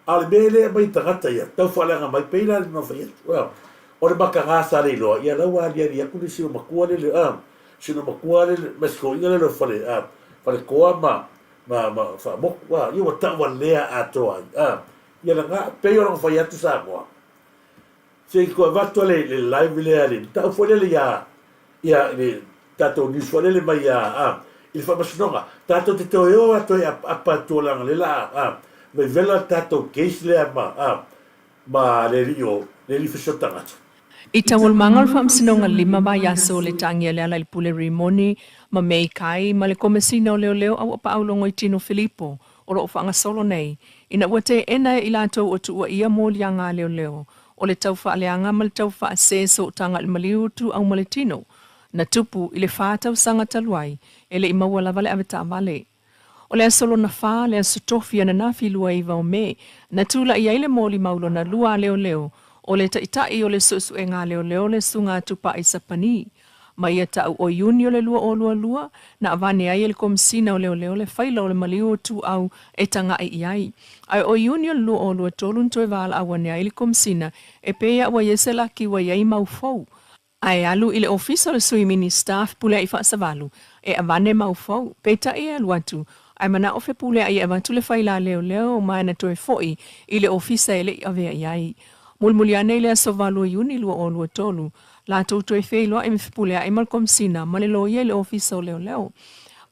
Ale mea lea mai tangata ia. Tau whalenga mai peina le no whaiatu. Well, o le maka ngāsa le loa. Ia lau ali ari aku le sino makua le le. Sino makua le mesko inga le lo whale. Whale koa ma whamok. Ia wa tau wa lea atoa. Ia la ngā peo rong whaiatu Samoa. Se ko vato le live le ale. Tau whale le ia le tato ni whale le mai il whamasnonga. Tato te teo eo ato e apatolanga le la. Me vela tato case le ma le rio le li fisotangata. I tawal mangal whamsinonga lima ba yaso le tangia le ala i pule rimoni ma mei kai ma le komesina o leo au apa aulongo i tino Filippo o lo whanga solo nei. Ina wate ena i lato o tu ua ia mo lianga leo o le tau whaaleanga ma le tau wha seso o tanga i maliutu au maletino. Na tupu i le whātau sanga taluai e le i maua lava le aveta vale. O le solo na wha le asutofia na nafi lua iwa o me na tula i aile moli maulo na lua leo o le taitai o le susu e ngā leo le sunga tupa i sapani. Ma ia tau o iuni o le lua o lua na avane ai le komsina o leo le whaila o le maliu tu au e tanga i iai. Ai o iuni o le lua o lua tolun toi wala awane ai le komsina e pea wa yesela ki wa iai mau fau. Ai alu i le ofisa le sui mini staff pule i whaasavalu e avane mau fau peta i alu atu. Ai mana ofe pule ai avantu le whaila leo mai na toi foi i le ofisa ele i avea iai. Mulmuliane le asovalu iuni lua o lua tolu. La tautu e wheiloa e mwhipule ai malkomsina ma le loia le ofisa o leo.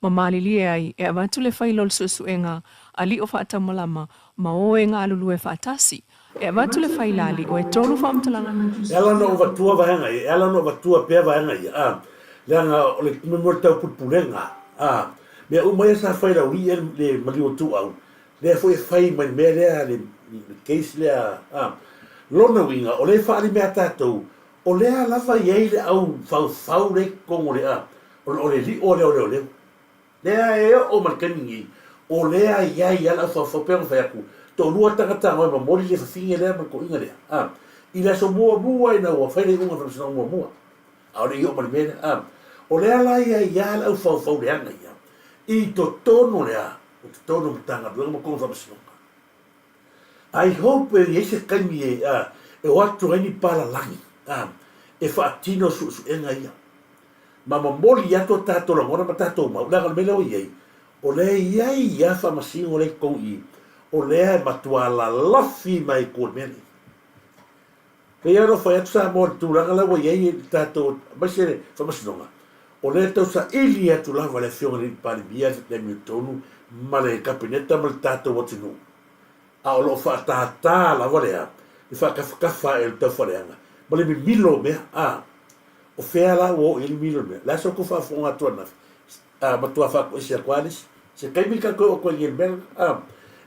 Ma malili ai e avantu le whailo le susuenga ali o whaata malama ma o e ngā lulu e whaatasi. E avantu le whailali o e tolu whaamtalanga. Ela no vatua vahenga i, ela no vatua pea vahenga i. Leanga o le memori tau putpulenga. Mea umaya sa whaira ui le maliu tu au. Lea fwoi whai mai mea lea le case lea. Lona winga, o le whaari mea tātou, o lea lawa iei le au whau le kongo le o le li o leo. Lea e o markaningi, o lea iei ala whau pēngo whaiaku, tō lua tangata ngoi ma mori le whawhinge lea ma ko inga lea. I la so mua ina ua whaile unga whamsina mua. A o le i o mani mea, o lea la iei ala au whau le anga ia. I to tono lea, o to tono mtanga, duenga ma kongo whamsina. I hope e se kaimi e watu ni pala langi. E whaatino su enga ia. Mama moli ato tato la ngona ma tato mau. Laga mele o iei. O lea iai ia whamasi o le kou i. O lea e matua la lafi mai kōr mene. Kei aro whai atu sa mo tūranga lawa iei tato. Mai se whamasinonga. O lea tau sa ili atu lawa le whionga ni pali bia le miutonu. Ma le kapineta ma le tato watinu. A o lo whaatata la walea, i whakawhakafa e tau whareanga. Ma le mi milo mea, o whea la o ili milo mea. La so ko whaafonga tuana, ma tua whako isi a kwanis, se kaimi ka koe o koe nge mea,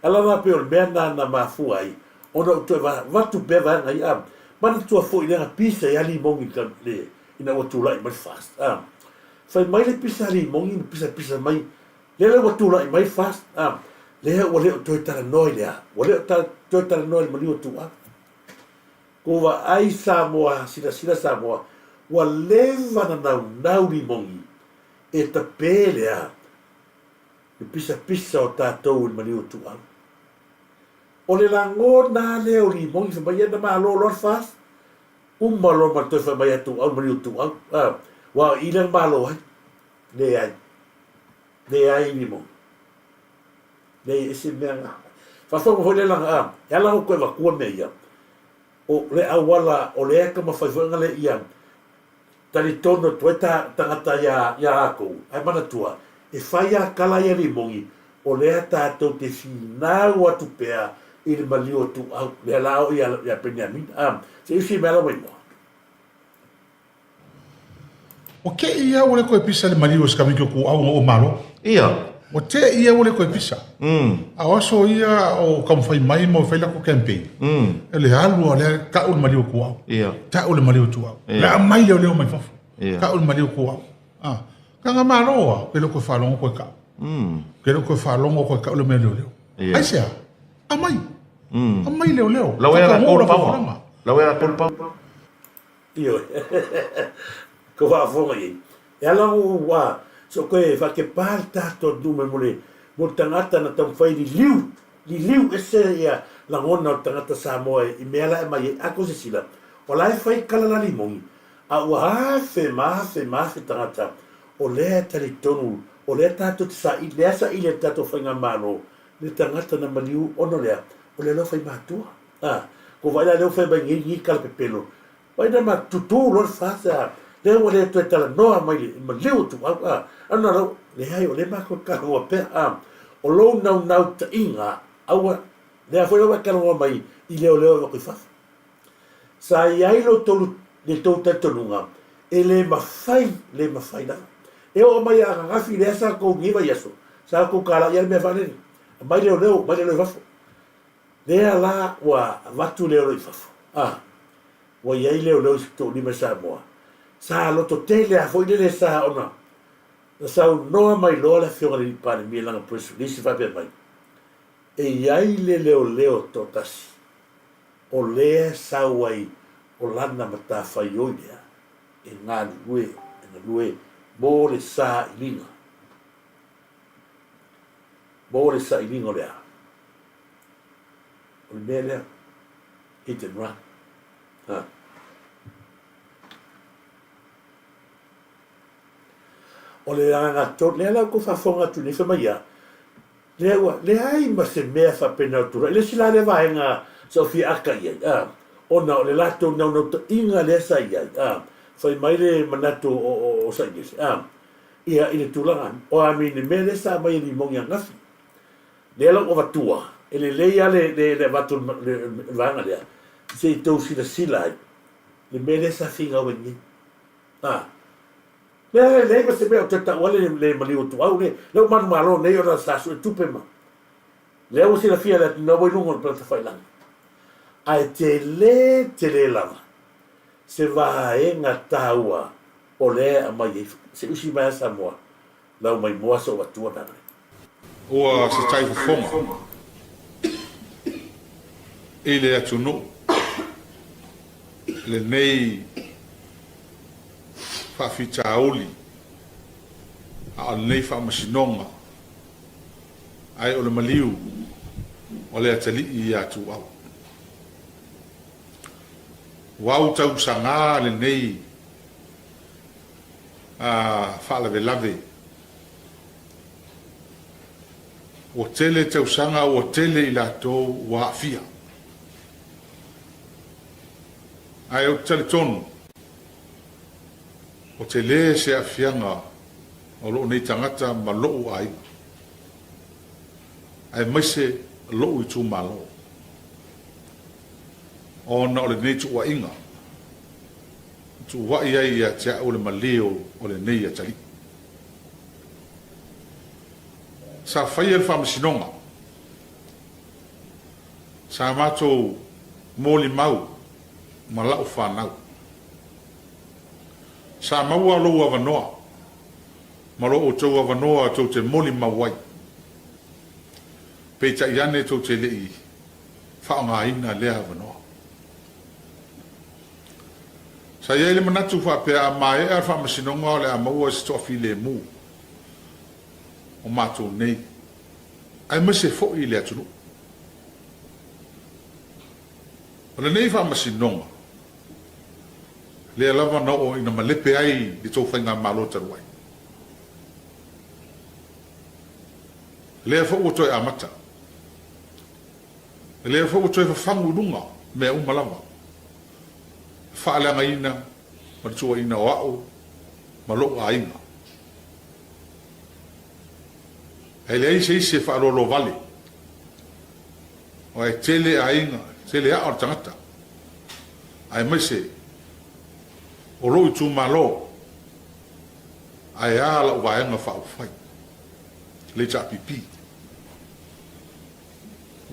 ala na peo le mea na mafua ai, ona utoe watu pea vanga i, mana tua fo i lenga pisa i ali mongi ka le, ina watula i mai fast. Whai mai le pisa ali mongi, pisa mai, le watula i mai fast, lea ua leo toi tara noi lea. Ua leo toi tara noi maliu tua. Ko wa ai Samoa, sila Samoa, ua lewa na nau ni mongi. E ta pē lea. E pisa o tātou ni maliu tua. O le lango nā leo ni mongi whamai na maa lo lor fast. Lo ma toi whamai atu au maliu tua. Wa ilang maa lo hai. Le ai ni mongi. Nei ese mea ngā. Whawhonga hoi le langa e ala ho koe wakua mea ia. O le awala, o le eka ma whaifuanga le ia. Tani tono toi tangata ia ako. Ai mana tua. E whai a kala ia ni mongi. O lea tātou te whinau atu pea i le maliu atu au. Le alao ia Benjamin. Se usi mea la wainoa. O ke ia o le koe pisa le maliu skamiki ku au o malo? Ia. O te ia o le koe pisa. A oso ia o kamwhai mai mo whaila ko campaign. E le halu o le ka o le maliu ku au. Ia. Ta o le maliu tu au. Le a mai leo mai fafu. Ka o le maliu ku au. Ka ngā māroa, pe loko whalongo koe ka. Kero koe whalongo koe kaule me leo leo. Ai sea, amai. Amai leo leo. Lau era kōru pau. Lau era kōru pau. Io. Ko wa fonga i. E ala wa so koe fa ke par tato dume mole mo tangata na tam fai di liu ese ia la ngona tangata Samoa i mela e mai ako se sila. O lai fai kala la limongi. A wa fe tangata. O le tali tonu. O le tato sa i le sa i le tato fai ngā mano. Le tangata na maliu ono lea. O le lo fai matua. Ko vai la leo fai ba ngi kala pepelo. Vai na ma tutu lo fasa. Le o le to tala noa mai ma leo tu ana ro le ai o le ma ko ka o pe o lo nau ta inga aua le a foi o ka no mai I leo ko fa sa ai lo tolu le to tatonunga e le mafai na e o mai a ngafi le sa ko ngi vai aso sa ko kala ia me fa ni mai leo va le ala wa vatu leo fa wa ia leo to ni me sa moa sa lo to tele a foi le sa ona sa no mai lo la fiora di pane mi langa preso lisi va per mai e iai le leo to tasi o le sa wai o lana mata fai oia e ngā lue mo le sa ilinga o lea o le mea lea hit and run o le anga tot le la ko fa fonga tu ni fa mai le ai ma se mea fa pena tu le sila le va nga Sophia akai ona o le lato no inga le sa ia fa mai le manato o sa ia ile tulanga o a mi me le sa mai ni monga ngafi le lo o vatua ele le ia le vatu le vanga le se to sila le me le sa finga wengi le ma se me o tata wale le mali o tu au le man malo ne ora sa su tupe ma le o si la fia le no voi lungo per ta fai lang ai te le lava se va e nga taua o le a mai se usi mai Samoa la mai moa so wa tua na Oa se tai fonga. Ele atu no. Le nei fa fita oli. A nei fa masinonga. Ai o le maliu. O le atali I atu au. Wau tau sanga le nei. Fa lave. O tele tau sanga o tele I latou wa fia. Ai o tele tonu. O tele se afianga o loo nei tangata ma loo ai. Ai maise loo I tu malo. O na o le nei tu wa inga. Tu wa ia ia tia o le maleo o le nei a tali. Sa fai el whamasinonga. Sa mato mōli mau, ma lau whanau. Sa maua lou avanoa, ma lo o tau avanoa tau te mōli mawai. Peita iane tau te lei, whaonga ina lea avanoa. Sa iele manatu whapea a mai e ar whamasinonga o le a maua si tofi le mu. O matou nei ai mase fo'i le atunu o le nei fa masinonga le lava no o ina malepe ai di tau whainga malo taruai le fo'u toi amata le fo'u toi whafangu lunga me umalava whaalanga ina ma tua ina o au ma lo a inga ele se fa lo vale o e tele ainga tele a tangata ai mese o lo tu malo ai ala wa nga fa fai le cha pipi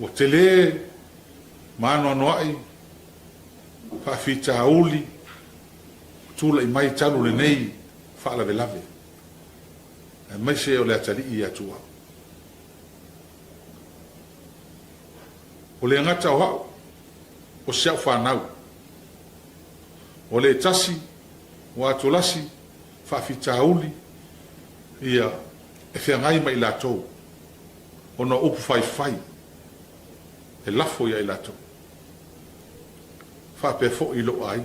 o tele mano no ai fa fita uli tu le mai tanu le nei fa la velave mai se o le atali ia tua o le ngata o hao o se whanau o le tasi o atolasi whawhitauli ia e whiangai mai latou o na upu whai e lafo ia i latou whapefo i lo ai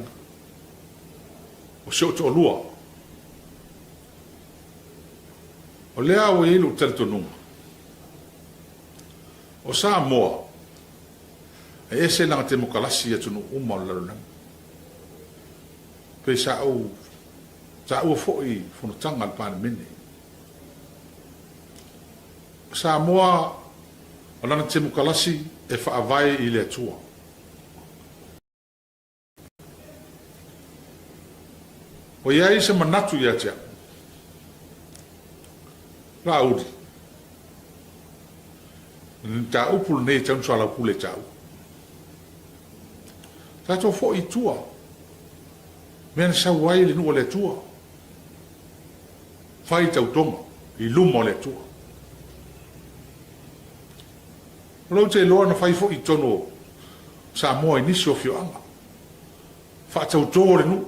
o se o to lua o lea o ilu teletonunga o Samoa e ese langa te mokalasi atu no uma o lalunanga pe sa o foi fonotanga al pan mene Samoa o langa te mokalasi e whaavai i le atua o iai se manatu ia tia la udi ta upul nei tan so ala kule tau ta to fo i tua men sa wai le no le tua fai tau tonga i lumo le tua lo te lo na fai fo i tono sa mo inisio fioanga fa tau to le no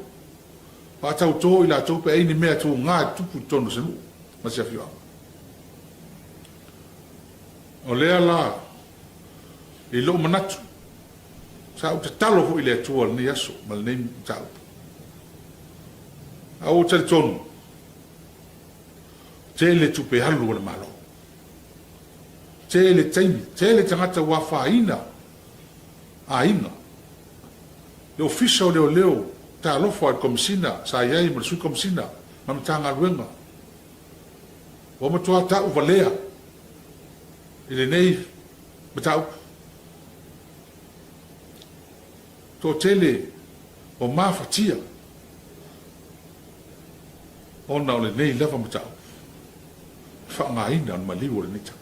fa tau to i la to pe ni mea tu nga tupu tono se no ma se fioanga o lea la i lo manatu sa o te talo fu i le atua ni aso ma le nei tau a o tele tonu te le tupe halu na malo te le taimi te le tangata wa whaina a inga le ofisa o leo ta alofo al komisina sa iai ma su komisina ma mtanga luenga o matua ta uvalea ile nei betau to tele o mafatia ona ole nei leva betau fa nga ina ma liwo le nita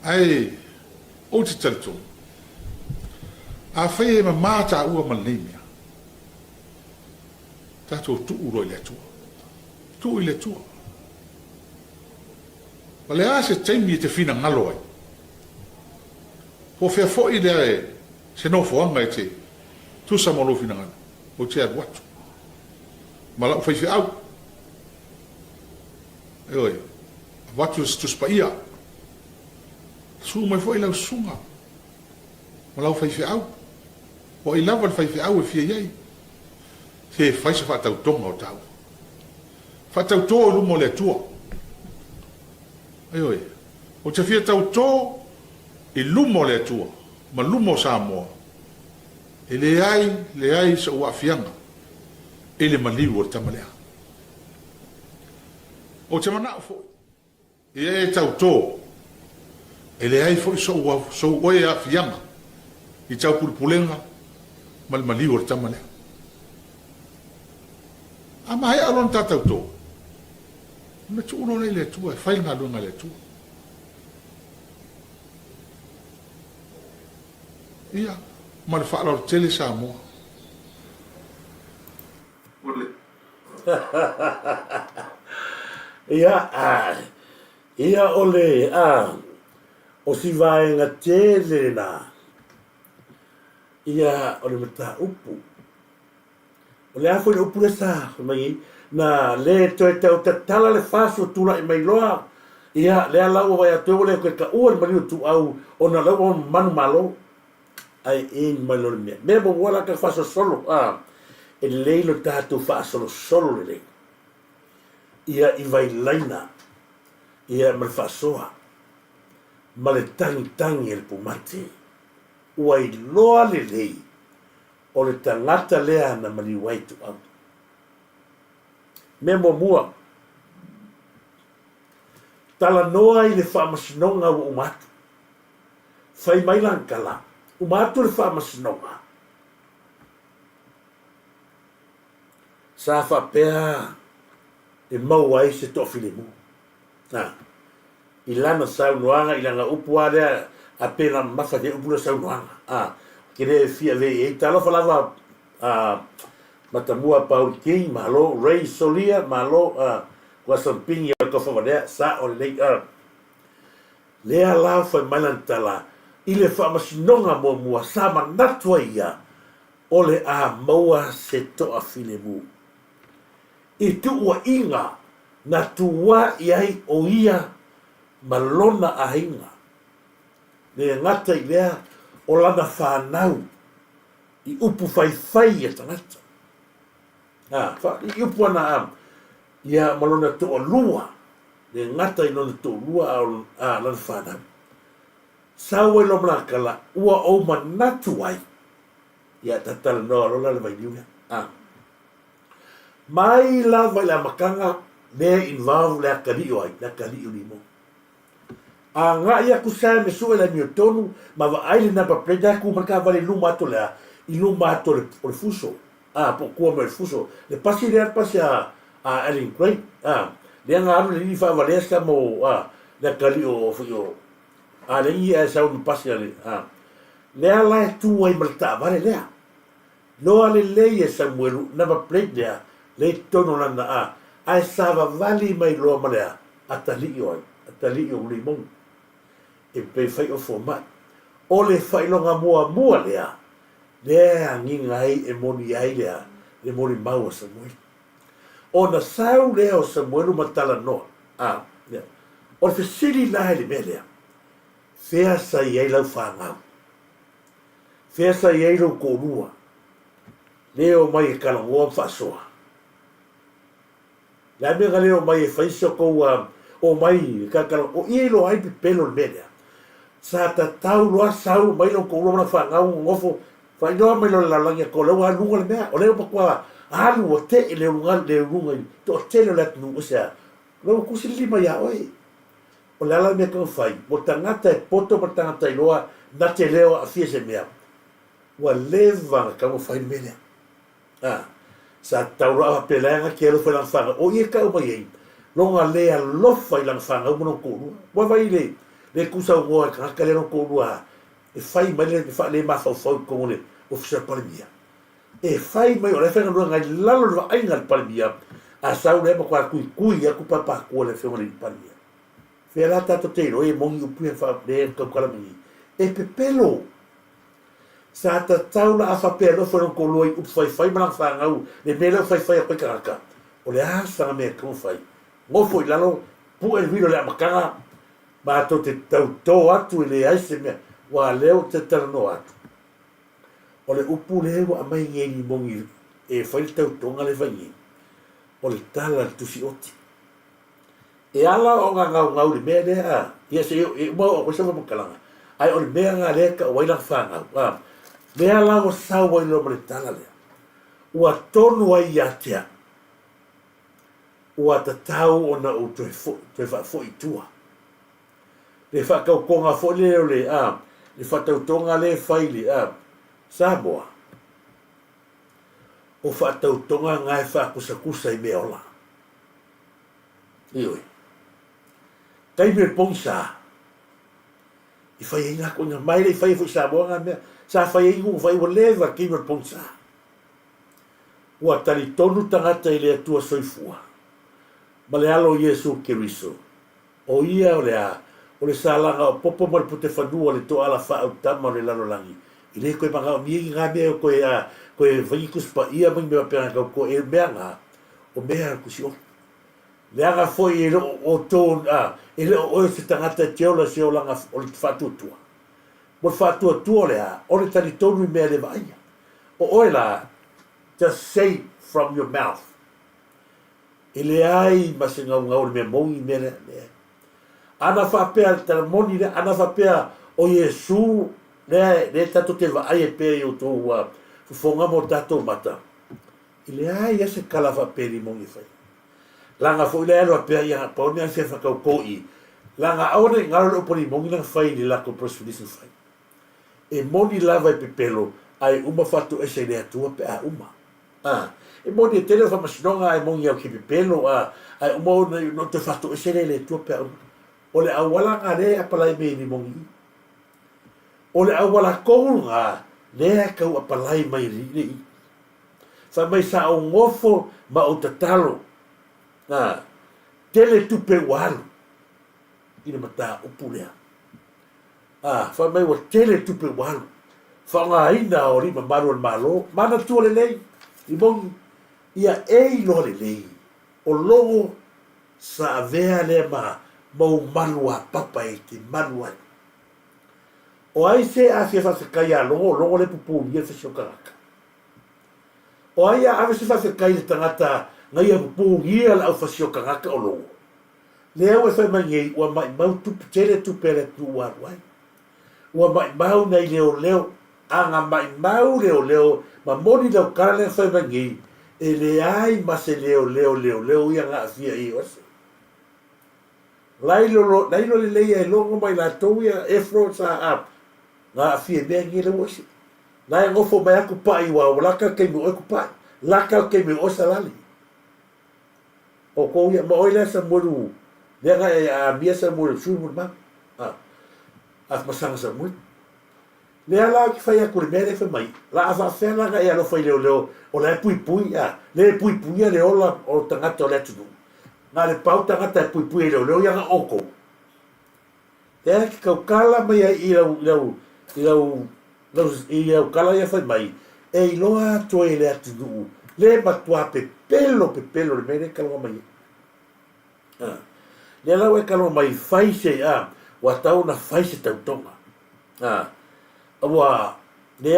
ai o te telto a fai ma mata ua ma lemia tato tu uro ile tu ile tu Wale a se taimi te fina ngalo ai. Ho fea fo i le se no fo anga te tu sa mo lo fina ngana. O te ad watu. Mala o fai fe au. E oi. Watu tu spaia. Su mai fo i lau sunga. Mala o fai fe au. O i lava fai fe au e fia iei. Te fai se fa tau tonga o tau. Fa tau tō lumo le tua. Oi, o te fia tau tō i lumo le tua, ma lumo Samoa. E le ai sa ua fianga, e le maliu o tamalea. O te mana fo, e tau tō, e le ai fo i sa ua a fianga, i tau pulpulenga, ma le maliu o tamalea. Ama hai alon ta tau tō. Me tu uno le tua, fai nga lunga le tua. Ia, ma le whaala o tele Samoa. Ia ole, o si vaenga tele na. Ia ole mata upu. Ole a foi upu le sa, mai na le toe tau te tala le faso tula i mai loa. Ia le alau vai atu le koe ka ua mani tu au o na lau o manu malo. Ai in mai lo mea. Mea mo wala ka faso solo. E leilo tātou faso solo le lei. Ia i vai laina. Ia ma le fasoa. Ma le tangi el pumate. Ua i loa le lei. O le tangata lea na mani waitu au. Me mua tala noa i le whaamasinonga o umatu fai mai lankala umatu le whaamasinonga sa whapea e mau ai se tofile mu i lana saunoanga i lana upua lea a pena mafa de upula saunoanga kere fia vei e tala falava Matamua Paul King, malo Ray Solia, malo kwa sampingi ya kofa wadea sa o lei lea lao fai mailantala ile wha masinonga mo mua sama natua ia ole a maua se toa file mu. I tu ua inga na tuwa iai o ia malona a hinga. Le ngata i lea o lana whanau i upu fai e tangata. I upu ana ia malona to o lua. Le ngata i lona to lua a lana whanau. Sawe lo mnakala ua o manatu ai. Ia tatala noa lola le vai niuia. Mai la vai la makanga le involve le akariyo ai, le akariyo ni mo. A nga ia kusai me sue la miotonu, ma va aile na papreda ku marka vale luma ato lea, i luma ato le fuso. Po kua me le fuso. Le pasi le pasi a Ellen Gray. Le anga aru le nifa valeska mo le akariyo o fuyo. Le ia sa un pasi ale. Le ala e tu ai malta vale lea. Lo ale le Samuelu na papreda le tono lana ai sava vali mai loa malea atali o limon e pe fai o format o le fai longa mua lea nginga ai e moni ai lea le moni mau o Samuel o na sau lea o Samuelu matala noa o le fesili la le melea fea sa i ai lau whangau fea sa i ai lau korua leo mai e kalangoa whasoa la me gale o mai fai so ko o mai ka o ilo ai pelo media sa ta tau lo sau mai lo ko lo na fa nga un ofo fai no mai lo la langa ko lo a lunga me o le pa kwa alu o te le lunga to te le nu o sea lo ku si lima ya oi o la me ko fai mo tangata e poto mo tangata i loa na te leo a fiese mea wa leva ka mo fai media sa taura pelanga que lo foi lançado o ia ka o mai longa le a lofa i lançanga o no ko wa vai le kusa o ka le no ko e fai mai le fa le ma fa ko le o fisa palmia e fai mai o le fa no ngai lalo va ai ngal palmia a sa le ma kwa kui ya ku papa ko le fe mo palmia fe la ta to te ro e mo ngi pu fa le ko kala mi e pepelo sa ta taula a fa pelo foi un koloi up fai malang fa ngau le melo fai ko karaka o le asa me ko fai mo foi lalo pu el viro le makanga ba to te to atu le ai se me wa leo te terno atu o le upu le wa mai ngi mongi e fai tau tonga le vai o le tala tu si oti e ala o ngau le me le ia se mo o se mo kalanga ai o le me nga le ka wa ila fa ngau lea lago sau ai lo maletala lea. Ua tonu ai iatea. Ua tatau o na o toe wha i tua. Le whakau konga fo leo le le whatau tonga le whai le Samoa. O whatau tonga ngai whakusa i mea ola. Ioi. Tai me pongsa. I whai inga ko nga mai le whai fo Samoa nga mea. Sa fai ingu fai wa leva ki mer ponsa. Ua tali tonu tangata i le atua soifua. Ma le alo Yesu Keriso. O ia o le salanga o popo mal pute whanua le to ala wha au tama le lalo langi. I le koe manga o miengi ngā mea koe vangikus pa ia mangi mea pēnga kau ko e mea ngā o mea kusi o. Le anga foi e o tōn e le o se tangata te ola se o langa o le whatutua. Mo fatua tua lea, o le tani tonu mea le vaia. O oe la, just say from your mouth. E le ai masi ngau le mea mongi mea lea. Ana whapea tana moni lea, ana whapea o Yesu le tato te vaia pea i o tō fufonga mo tato mata. E le ai ase kala whapea li mongi whai. Langa fo ile alo apea ia paone an se whakau koi. Langa aone ngaro le oponi mongi lang whai ni lako prosfidisi whai. E moni lava e pepelo ai uma fatu e se lea tua pe a uma. E moni e tele whamasinonga ai mongi au ki pepelo ai uma o no te fatu e se lea tua pe a uma. O le awala ngā rea apalai me ni mongi. O le awala konga lea kau apalai mai ri. fa mai sa o ngofo ma o tatalo tele tupe walu ina mata upulea fa mai wa tele tupe walu fa nga ina o rima maru malo mana tu le lei i mong ia e lo le lei o logo sa vea le mau malua papa e te malua o ai se a se fa se kai a logo le pupu ia se shokaraka o ai a se fa se kai le tangata ngai a pupu ia la fa shokaraka o logo le au e fa mai o mai mau tu tele tu pere tu wa wai o mai mau nei leo anga mai mau leo ma moni da kale fa mai e le ai ma se leo ia nga fia i o se lailo le ia longo mai la to ia e fro sa up nga fia be ngi le wosi na ngo fo mai ku pai wa la ka ke mo ku pai la ka ke mo salali o ko ia mo ile sa moru le ga a bia sa moru su mo ma af masanga sa mo le ala ki fai ku mere fe mai la fa fe la ga ia lo fai leo o la pui le pui le ola o tangata le tu na le pau tangata pui leo ia ga oko e ki kala mai i au kala ia fai mai e iloa toe le atu le matua pepelo le mere kalonga mai le lau e kalonga mai fai se wa tau na fai se tautonga awa le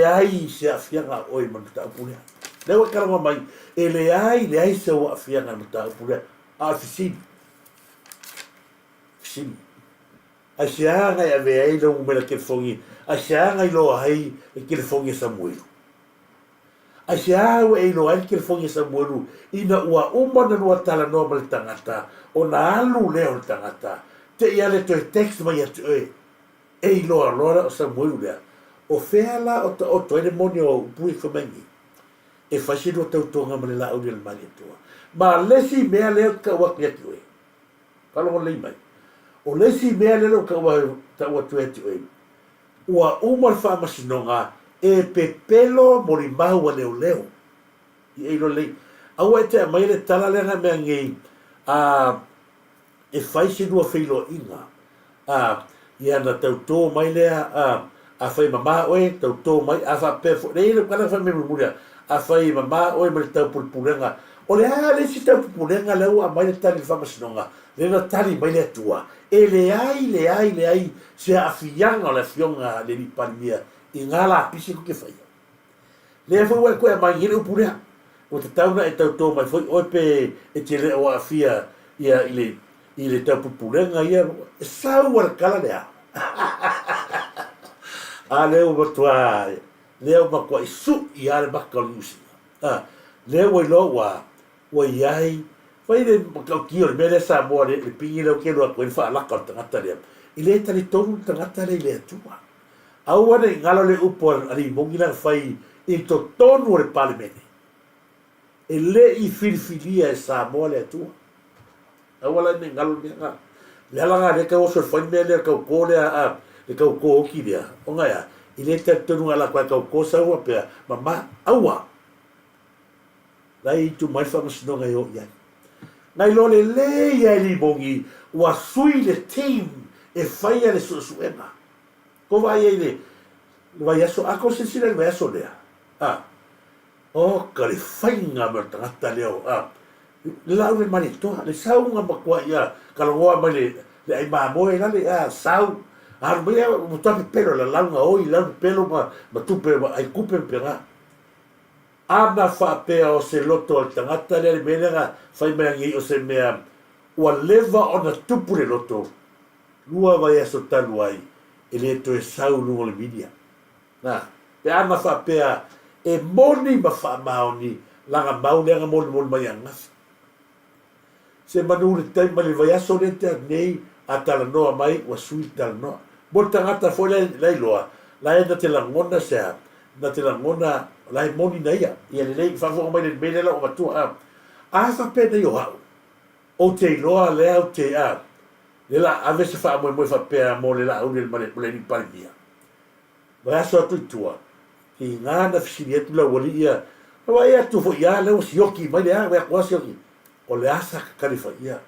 ai se afianga oi manuta upulea le lau e kalonga mai e le ai se wa afianga manuta upulea fisini a sianga e ave ai lo mera ke fongi a sianga i lo ai e ke fongi Samuel a sianga e lo ai ke fongi Samuel ina ua umana no tala no mal tangata ona alu le o tangata te ia le to text mai atu e lo o Samuel le o fela o to ele monio pui fomengi e fasino tau tonga male la o le mali tua ma lesi mea le ka wa ke tu kalo le mai o lesi mea lelo ka wa tueti ua uma le whaamasinonga e pepelo mori mahu a leo i eilo lei au e te a mai le tala lenga mea ngei e whaisi nua whilo inga i ana tautō mai lea a whai mama oe tautō mai a wha pefo rei le kana wha meru muria a whai mama oe mai le tau pulpurenga o le le si tau pulpurenga leo a mai le tali whaamasinonga le na tali mai le atua e le ai se afianga le fionga le ni parimia i ngala pisi ko ke fai le foi wa ko mai ngire upura o te tauna e tau mai foi o pe e te le o afia ia ile tau pupurenga ia sa war kala le a le o batua le o ma ko isu ia le bakalusi le o lo wa iai fai le makaukia le mele Samoa le pingi leo ke loa koe wha alaka o tangata lea. I le tali tonu tangata le le atua. Au ane ngalo le upo ali mongi lang fai i to tonu o le palimene. E le i filifilia e Samoa le atua. Au ala ne ngalo le nga. Le alanga le ka oso fai mea le kau ko le kau ko oki lea. O nga ya, i le tali tonu ala koe kau ko sa ua pea. Mama, aua. Lai tu mai whamasinonga i o iai. Nai lo le ia li bongi wa sui le team e faia le suena. Ko vai ele vai aso ako se sira vai aso lea. O ka le fainga ma tangata leo. Le lau le manitoa le saunga makua ia kalongoa mai le ai mamoe la le sau. Ar mai mo tape pelo la launga oi la pelo ma tupe ai kupe pera. Ana whapea o se loto al tangata le menera whai mea ngi o se mea ua leva o na tupu le loto lua vai aso talu ai e le to e sau lungo le media pe ana whapea e moni ma whamaoni langa maulenga moni mai angas se manu le taima le vai aso le te nei a tala noa mai ua sui tala noa mo tangata foi lai loa la e na te langona sea na te langona lai moni na ia le lei fa mai le mele la o matua fa pe nei o hau o te loa le au te le la ave se fa mo fa pe mo le la o le male le ni palmia va so tu tua ki ngana fisiet la wolia Wa ia tu fo ia le sioki mai le wa kwa sioki. O le asa kalifa ia.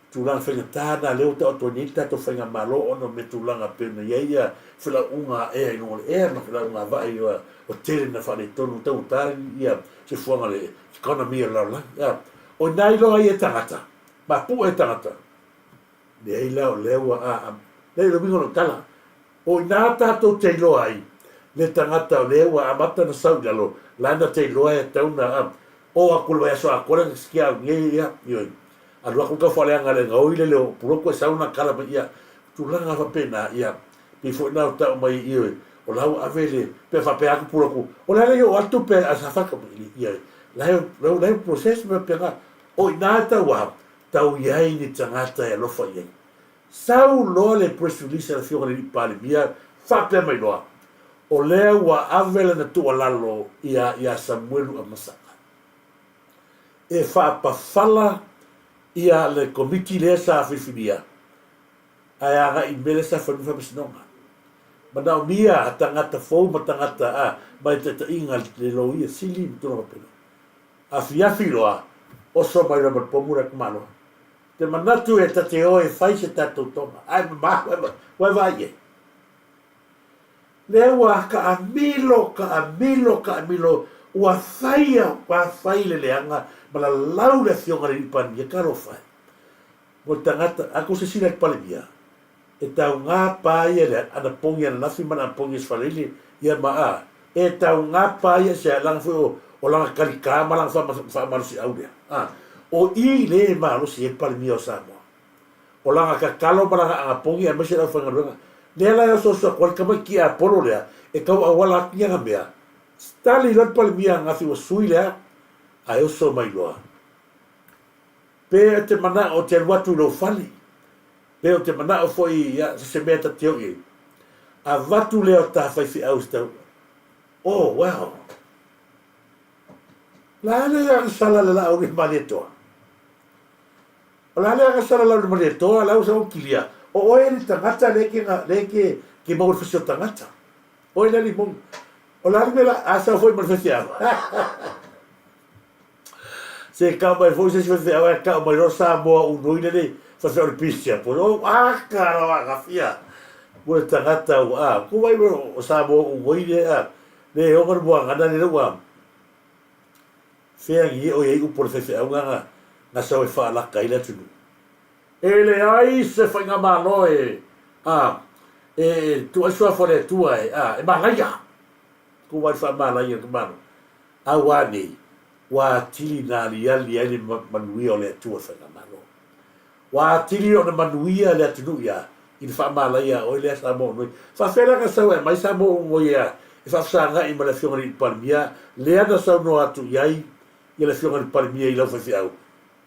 Tulang whenga tāna leo te oto nita to whenga malo ono me tulanga pena ia whila unga ea ino le ea ma whila unga vai o tere na whare tonu tau tāri ia se fuanga le economy la la ia o nai loa i e tangata ma pu e tangata le ei lao leo a le lo mingo no tala o nā tātou te loa ai le tangata leo a mata na sau galo lana te loa e tauna o a kulwa ya so a kore skia nge ia ioi alua ko ka fale anga le ngau ile leo puro ko sauna kala ba ia tulanga fa pena ia pe fo na ta mai ia o lau avele pe fa pe aku puro ko o la yo altu pe asa fa ko ia la proces me pega o na ta wa tau ia ni tangata e lo fa ia sau lo le press release la fiore di pale mia fa pe mai lo o le wa avele na tu lalo ia Samuel Amasaka e fa pa fala ia le komiti le sa fifinia ai aga i mele sa fa sinonga mana o mia tangata fo matangata a mai te inga le lo ia sili to no pelo a filoa o so mai na pomura kumalo te manatu e te o e fai se tato toma ai ma wa vai le wa ka amilo wa fai le anga bala laura fionga le pan ya karo fai mo tangata aku se sila pale bia e tau ngā paia le ana pongi ana nafi mana pongi sfalili ia maa e tau ngā paia se lang fo o lang kali kama lang fa marusi audia o i le marusi e pale mia o Samoa o lang ka kalo mana nga pongi a mese la fa ngā le la so kwal kama ki a polo le e kau awala kia ngambea stali lot pale mia ngafi o sui le ai oso mai loa. Pe te mana o te watu lo fali. Pe o te mana o foi ia se mea ta teo i. A watu leo ta fai fi au stau. Oh, wow. La le a sala la au ni mani toa. O la le a sala la au ni mani toa, la au sa o kilia. O oe ni tangata leke ki maur fisio tangata. Oe la ni mong. O la ni la asa foi manifestia. Se kama e foi se se vai ka mai rosa mo un noine de fa se orpisia por o cara a gafia por tangata ko vai o sa mo un noine le o mo ngana le wa fe ngi o ye por se nga na sa fa la ka ile tu ele ai se fa nga ma no tu a sua fore tu e ma la ya ko vai fa ma la ya ma awani wa tili na ali manui o le tua whanga malo. Wa tili o na manuia le atunu ia, i le whamala ia o le sa mo noi. Whawhera ka sau e mai sa mo mo ia, e whawsanga i ma le whionga ni parimia, le ana sau no atu iai, i le whionga ni parimia i lau whawhi au.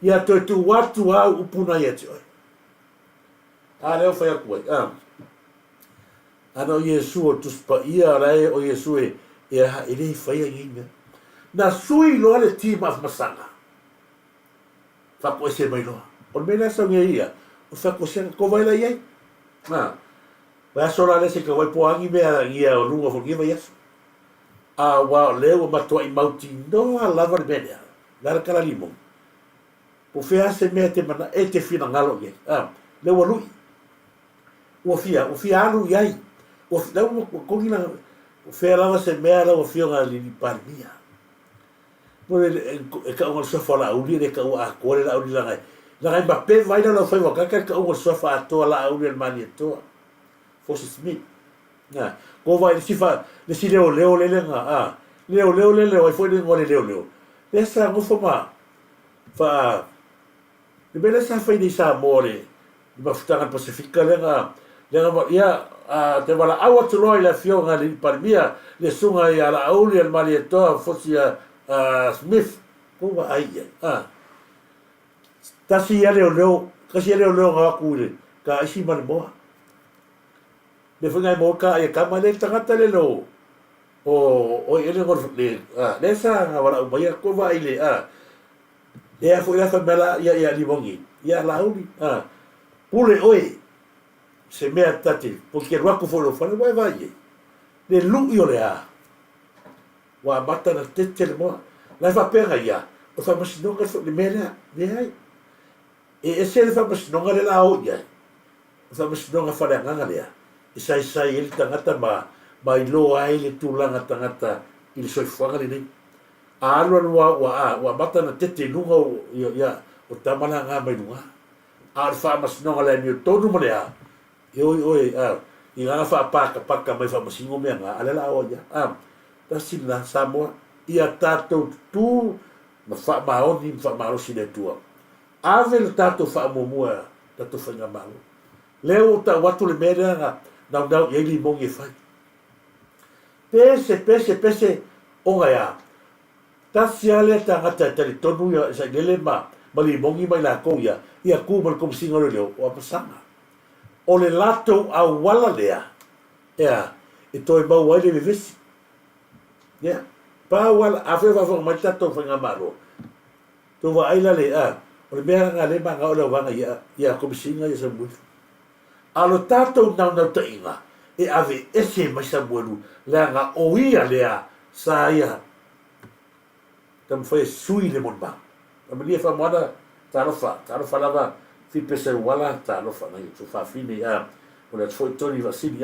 Ia toi tu watu au upuna ia te oi. Leo whai aku ai. Ana o Iesu o tuspa ia rai o Iesu e ele whai ai mea. Na sui loa le tima masanga. Whako ese mai loa. O mena sa ngia ia. O whako se ko vai la iai. Wa sora le se ka vai poangi mea ia o runga fo kiva yasu. Wa leo matua i mauti no a lava le mena. Lara kala limo. Po fea se mea te mana e te fina ngalo iai. Leo wa lui. O fia alu iai. O leo kongina o fea lava se mea lava fionga li parmia. E ka unga sofa la uli re ka ua kore la uli la ngai. La ngai ma pe vai na fai waka ka unga sofa atoa la uli el mani atoa. Fosi Smith. Ko vai le si leo le nga. Leo ai foi le ngore leo. Le sa ngofo ma. Fa le bele sa fai ni sa more. Di mafutanga Pasifika le nga. Le nga ia te wala awa tuloi la fionga li parmia le sunga ia la uli el mani atoa fosi Smith ko ai tasi ia leo nga kule ka isi man mo le funga mo ka e ka male tangata le lo o ele ngor le sa nga wala mai ko vai le e foi la famela ia li bongi ia la uli pule oi se me tati porque lo ko fo fa vai le lu io le wa mata na tete le mo lai whapenga ia, o whamasinonga le mea lea, e se le whamasinonga le la o ia, o whamasinonga whareanganga lea, e sai ele tangata ma i loa ai le tūlanga tangata i le soifuanga le nei. A alua wa mata na tete nunga o tamana ngā mai nunga. A le whamasinonga le mio tonu mo lea, oi, i ngā whapaka mai whamasingo mea ngā, ale la o ia, Turisi Samoa, ia tātou tū, ma whamaoni, ma whamarosi le tua. Ave le tātou whamomua, tātou whainga malo. Leo o ta watu le mea ngā, nau i eili mongi e whai. Pese, o ngai a. Tasi ale ta ngata tali tonu ia, sa lele ma li mongi mai la kou ia ku mal komisinga leo, o apasanga. O le lato a wala lea, e toi mau waile me vesi. Pa wala, a whewa mai tatou whainga malo. Tō wa aila le o le mea ngā le manga o le wanga ia komisinga ia sa mwelu. Alo tātou nau ta inga, e ave ese mai sa mwelu, lea ngā oia lea sa ia. Tam whae sui le mon ba. Tam lia wha moana, tārofa lava, whipese wala, tārofa nai, tu whawhine o le tfoi toni wasini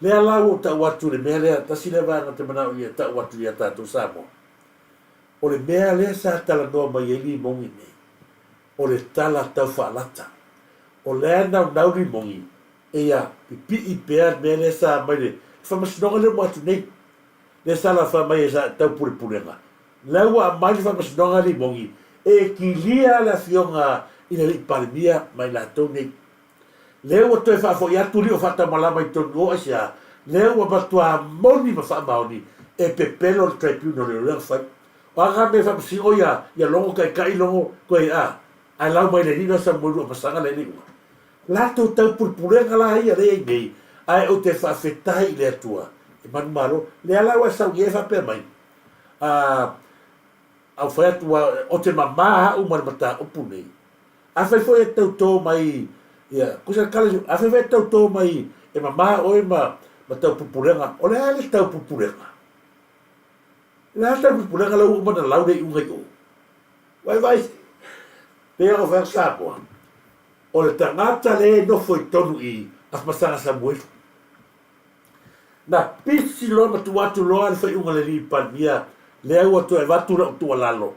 lea lau o ta watu le mea lea, tasi le vanga te manao ia ta watu ia tātou Samoa. O le mea lea sa tala noa mai eli mongi nei. O le tala tau whaalata. O lea nau ni mongi. I pēr mea lea sa mai le. Whamasinonga le mo atu nei. Le sala wha mai e sa tau purenga. Lau a mai le whamasinonga le mongi. E ki lia la fionga ina li parimia mai la tau nei. Leo o toi whafo i atu li o whata malama i tonu o asia. Leo o matua moni ma wha maoni. E pepelo le tribunal le reo whai. O anga me whamasingo ia longo kai longo koe ai lau mai le nina sa muru o masanga le ningua. Lato tau purpurenga la ia rei nei. Ai o te whawhetai le atua. E manu maro. Le ala wa sau ie whape mai. Au whai atua o te mamaha umarmata upu nei. A whai fo e tau tō mai. Kusa kala a whai tau tō mai. E mamaha oi ma tau purpurenga. O le ale tau purpurenga. Le ale tau purpurenga lau umana lau nei ungai o. Vai. Pea o whai Samoa. O le tangata le no foi tonu i afmasanga Samuel. Na pisi lo tu watu lo al fai unga le li palmia le au atu e watu la tu lalo.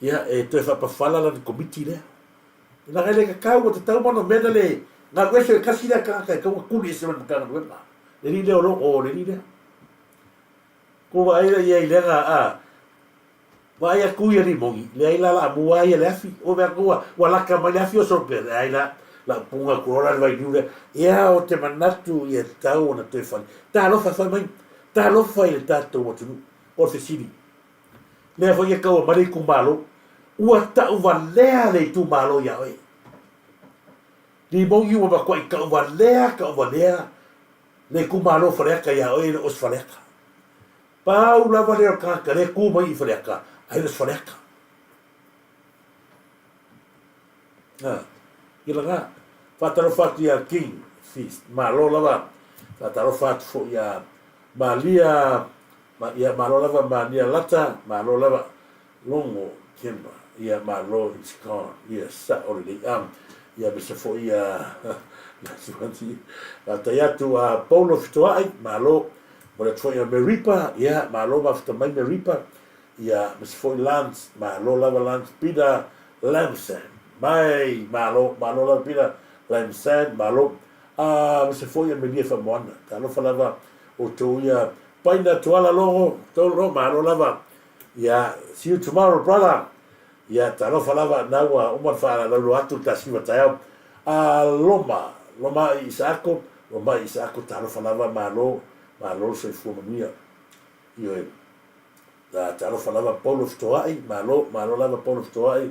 Ia e to fa pa fala la komiti le. Na gele ka kau te tau mano mena le na wese kasi la ka kuli se man ka na le li le o le li le. Ko va ira ia ile ga vai a kuia ni mongi le ai la mua ia le afi o ver kua wala ka mai afi o sorpe ai la punga corona vai diure ia o te manatu ia tau na te fai ta lo fa mai ta lo fa il tato o tu o se sini le foi e kau mari ku malo ua ta u valea le tu malo ia oi ni mongi o ba ko ka u valea le ku malo freka ia oi os freka Paula valea ka le ku mai freka ai le freka ila nga fatalo fatu ia king feast malo lava fatalo fatu fo ia malia ia malo lava malia lata malo lava longo kemba ia malo it's gone ia sa already ia bisa fo ia la suanti tayatu a polo fitoai malo mo le tfoia meripa ia malo va ftamai meripa ia bisa fo lance malo lava lance pida lamsan mai malo lava pida lamsan malo bisa fo ia melia famona talo falava o to ia paina toala longo tolo malo lava ia see you tomorrow brother ia talo falava naua uma fala lo atu tasiva tayau loma isako talo falava malo se fumanuia io talo falava polo ftoai malo lava polo ftoai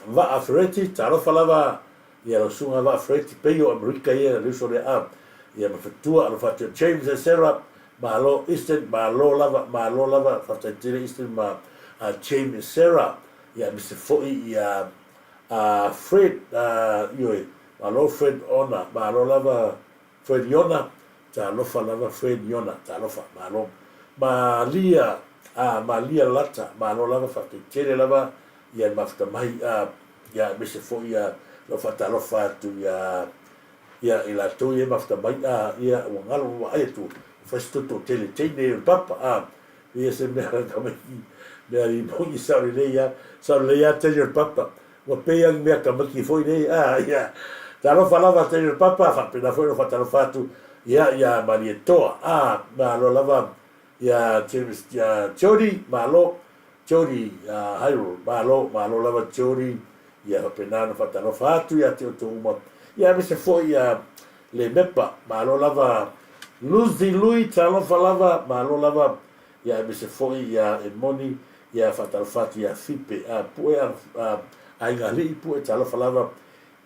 va afreti talo falava ia lo sunga va afreti peio america ia le sole ia mafatua lo fatu James and Sarah malo eastern malo lava fatatire eastern James and Sarah ia Mr. Foi ia Fred io malo Fred ona malo lava Fred Yona talo falava Fred Yona talo fa malo Malia malia lata malo lava faapitele lava ia mafutamai ia mese foʻi ia lo faatalofa atu ia i latou ia mafutamai ia ua galo vaai atu faisitoto o teletene o le papa ia se mea kamaki mea limogi saolelei ia tele o le papa ua pei agi mea kamaki foʻi nei ia talofa lava tele o le papa faapena foʻi lo faatalofa atu ia malietoa malo lava ia Jody malo Jody Hairo malo lava Jody ia faapena na faatalofa atu ia te o uma ia mese foʻi ia le mepa malo lava Luzi Lui talofa lava malo lava ia mese foʻi ia e moni ia faatalofa atu ia fipe pue aigalii pue talofa lava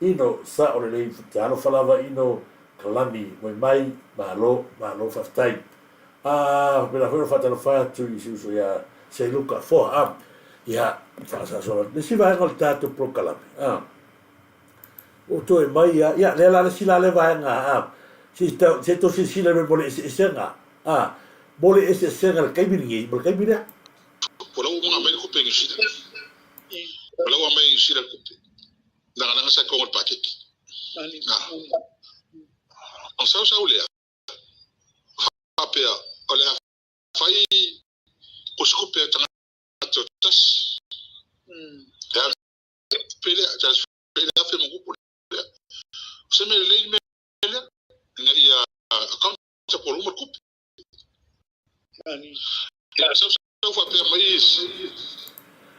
ino saʻolelei talofa lava ino kalani mai malo faafetai pena foi faatalofa atu i suso ia seiluka foa ia faasasoa le sivaega o le tatou prokalame o toe mai ia le la le sila le vaega se to sila me mole esenga mole esenga le kaimiringi mole kaimiria Por algo una vez que pegué sida. Por algo me sida que na sa con el paquete. On sa olea. Papea, olea fai o scope tan tas. Ya pele ya fe mo grupo. Se me le me ia account por un grupo. Ya sa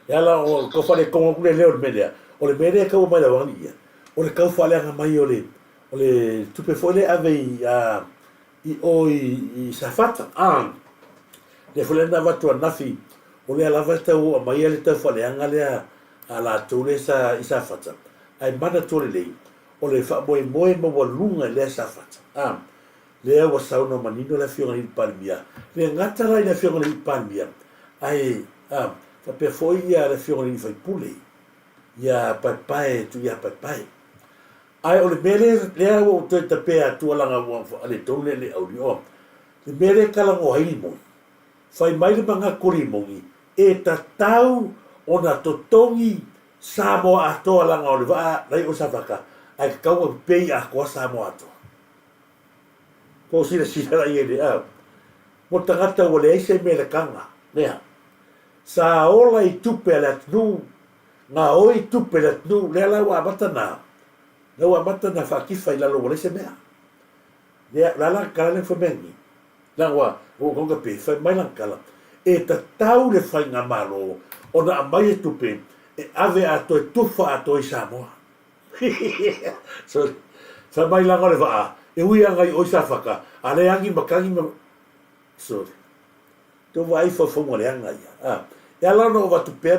ia la o ko fale ko le leo media o le media ka mai la vania o le ka fale nga mai o le tupe fole ave i safata le fole na vatu nafi o le ala vata o mai le ta fale nga le a la tole sa i safata ai mana tole le o le fa mo mo lunga le safata le wa sauna manino la fiona i palmia le ngata rai la fiona i palmia ai fa pe foi ia le fiona i fai pule ia papai tu ia papai ai o le mele le o te tape atu langa wa le tole le audio le mele kala ngo hai mo fai mai le manga kuri mongi e tatau ona totongi Samoa ato langa o le va lai o safaka ai kau pe a ko Samoa ato ko sila la yele mo tangata o le ese me le kanga nea sa ola i tupe la tnu nga oi tupe la tnu le la wa matana fa kifa ila lo le se mea la kala fo mengi la wa o ko pe fa mai la kala e ta tau le fa nga malo ona mai tupe e ave ato e tufa ato i Samoa so fa mai la le va e ui anga i oisafaka ale angi makangi so to vai fo mo le anga ia e ala no va tu pe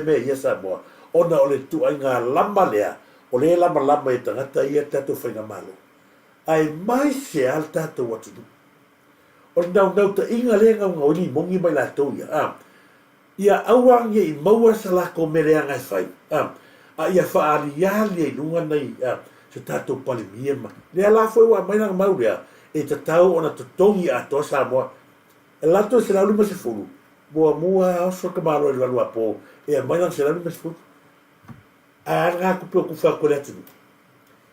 me ia Samoa ona ole tu ainga lamba lea ole lamba e tangata ia tato fainga malo ai mai se alta to what to do o no ta inga le nga ngoli mongi mai la to ia awang ia i maua sala ko meleanga fai ia fa ali lunga nei se tato palimia ma le ala foi wa mai na mauria e te tau ona totongi a to Samoa e lato se la luma se fulu mua o so ka malo le valua po e mai na se la luma se fulu a nga ku ku fa ko le tu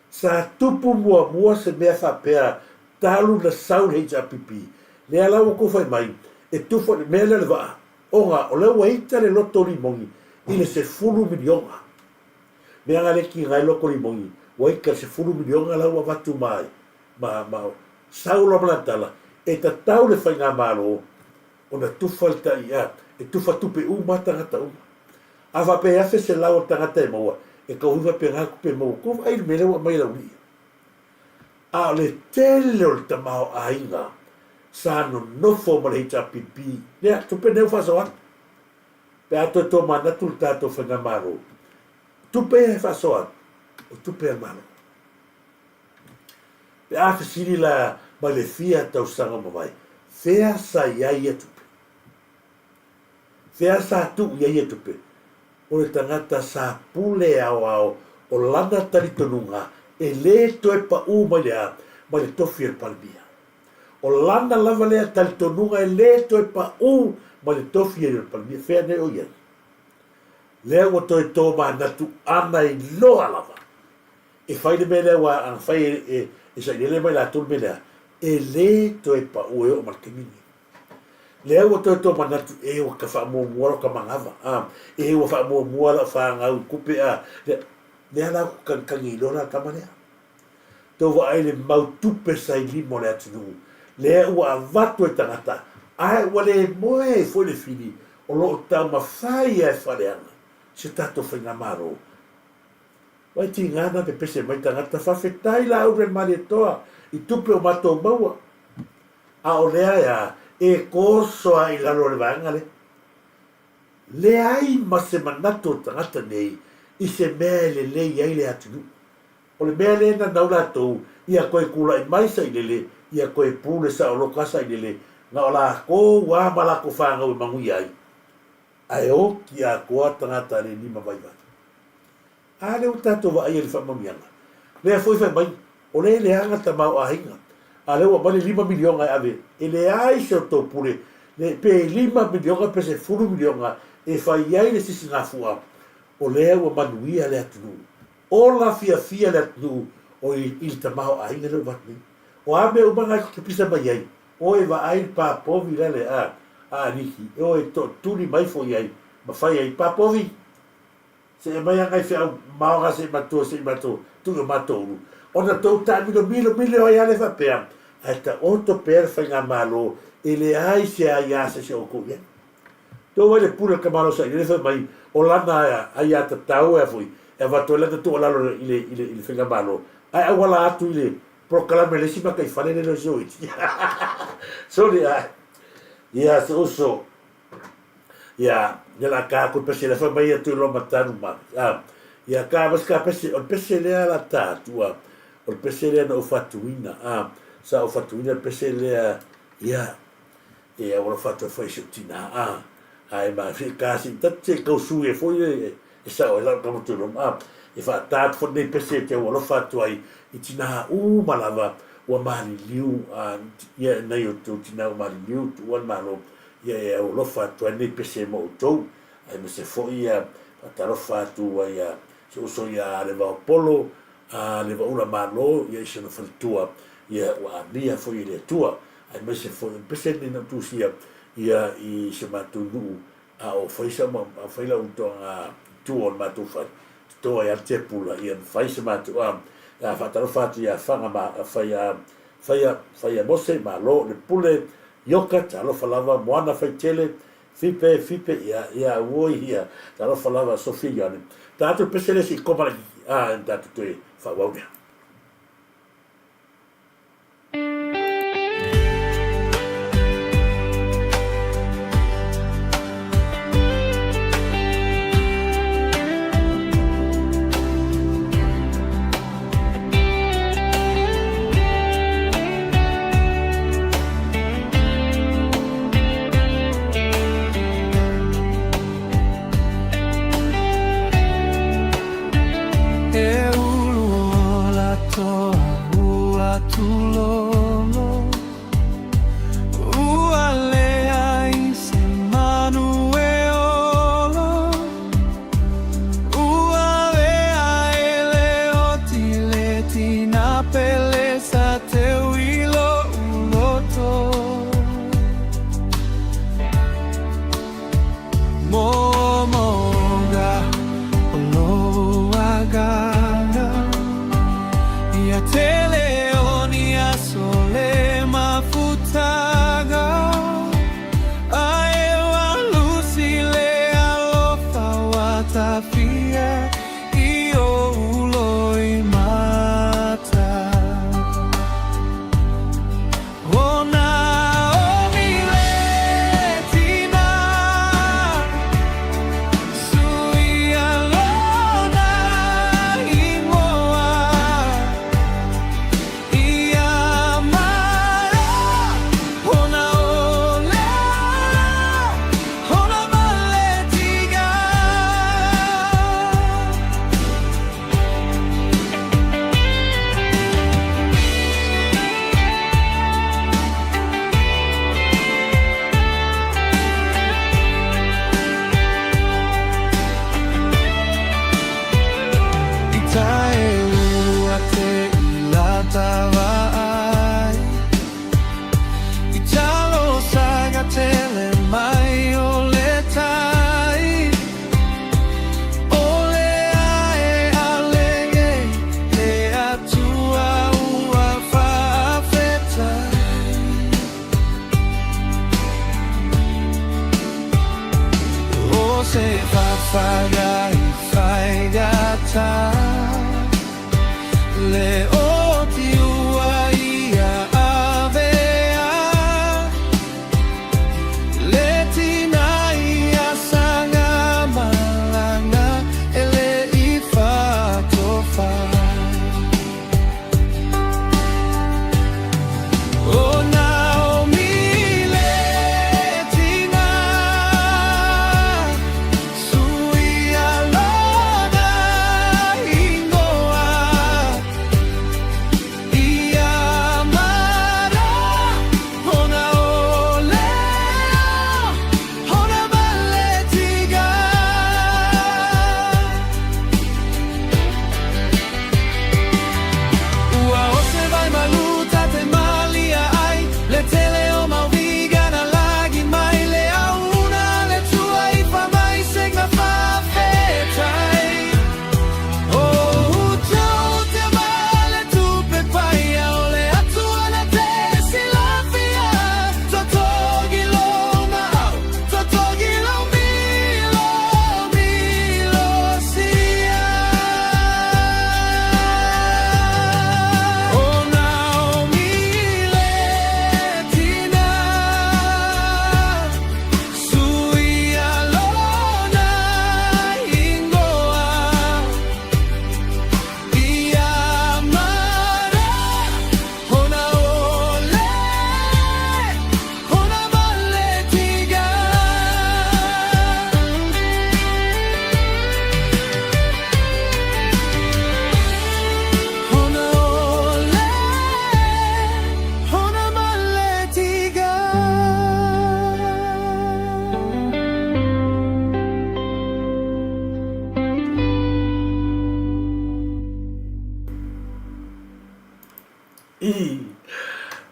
sa tupu mua se me fa pea talu na sau he ja pipi le ala o ko fai mai e tu fo me le va onga o le waita le loto limongi ile se fulu milionga me nga le ki ngai loko limongi wai ka se fulu milionga la wa vatu mai ma saulo blatala e ta tau le fai ngā malo ona tufalta ia e tufa tupe mata ngata ava pe afe se lau tangata e maua e ka uiva pe ngaku pe maua ko ai mele wa mai lau a le tele o le tamao a inga sa no fo ma le hita pipi lea tupe neu fasoa pe ato to manatu le tato fai ngā malo tupe e fasoa o tupe e malo pe afe siri la ma le fia tau sanga mawai fea sa iai e tupe fea sa tu iai e tupe o le tangata sa pule ao o lana talitonunga e le toe pa ma ma le tofi e palmia o lana lava lea talitonunga e le toe pa ma le tofi e le palmia fea ne o ia. Lea ua toi tō manatu ana I loa lava. E whai le mele wa ang whai e sa ile mai la tūl mele e le toi pa ue o markimini. Lea ua toi tō manatu e ua ka wha mua mua ka mangava. E ua wha mua mua la wha ngau kupe a. Lea la kangi lona kamanea. Tō wa ai le mautupe sa I limo le atinu. Lea ua avatu e tangata. Ai ua le moe e fo le fini. O lo tau mawhai e whareanga. Se tato whainga maro. Wai ti ngana pe pese mai tangata whawhetai la ure mare toa. I tupe o mato maua. A o lea ya e kosoa I lalo le vangale. Lea ai ma se manato tangata nei. I se mea le lei ai le atinu. O le mea le na naula tou. Ia koe kula I maisa I lele. Ia koe pule sa o lokasa I lele. Nga o la ko wa malako whanga o mangui ai. Ai o ki a koa tangata le nima vai vai. A leo tato wa ai le whamamianga. Lea foi whai mai. O le anga ta mau a hinga. A leo mani 5 milionga ave. E le ai se o tō pule. Le pe 5 milionga pe se 10 milionga. E whai ai le sisi ngā fua. O lea ua manuia le atunu. O la fia le atunu. O I ta mau a hinga leo vatni. O ame umanga ki pisa mai ai. O e wa ai pa povi lele a. A niki. O e tuni mai fo iai. Ma whai ai pa povi. Se e mai angai whia maonga se matua se matua. Tunga matua uru. O na tau ta milo o iale whapea. Ai ta oto pēr whainga malo. E le ai se ai asa se o kou ia. Tō wai le pura ka malo sa. Ile whai mai. O lana ai ata tau e fui. E wato e lana tō lalo ile whainga malo. Ai awala atu ile. Proklame le sima kai whane le so iti. Sorry ai. Ia so. Ia, nela ka ko pese la fa mai atu lo matanu ma. Ia ka mas ka pese, o pese le ala tatua. O pese le no fatuina. Sa o fatuina pese le ia. Ia o fatu fa tina. Ai ma fi ka si tatse ko su e foi e sa o la como tu no. E fa tat fo ne pese te o fatu ai itina malava o mali liu ia nei o tu tina o mali liu tu o malo. Ia o lofa tu ane pese mo tou ai me se foi ia tarofa tu ia so ia le va polo le va una malo ia se no faltua ia o mia foi le tua ai me se foi pese ni no tu sia ia I se matu nu o foi sa ma foi la uto tu o matu fa to ia te pula ia fai se matu a fa tarofa tu ia fanga ma fa mo se malo le pule Yoka talo falava moana faitele fipe ia oi ia talo falava Sofia ne tato pesele si koma tato te fa waunia Tele onia so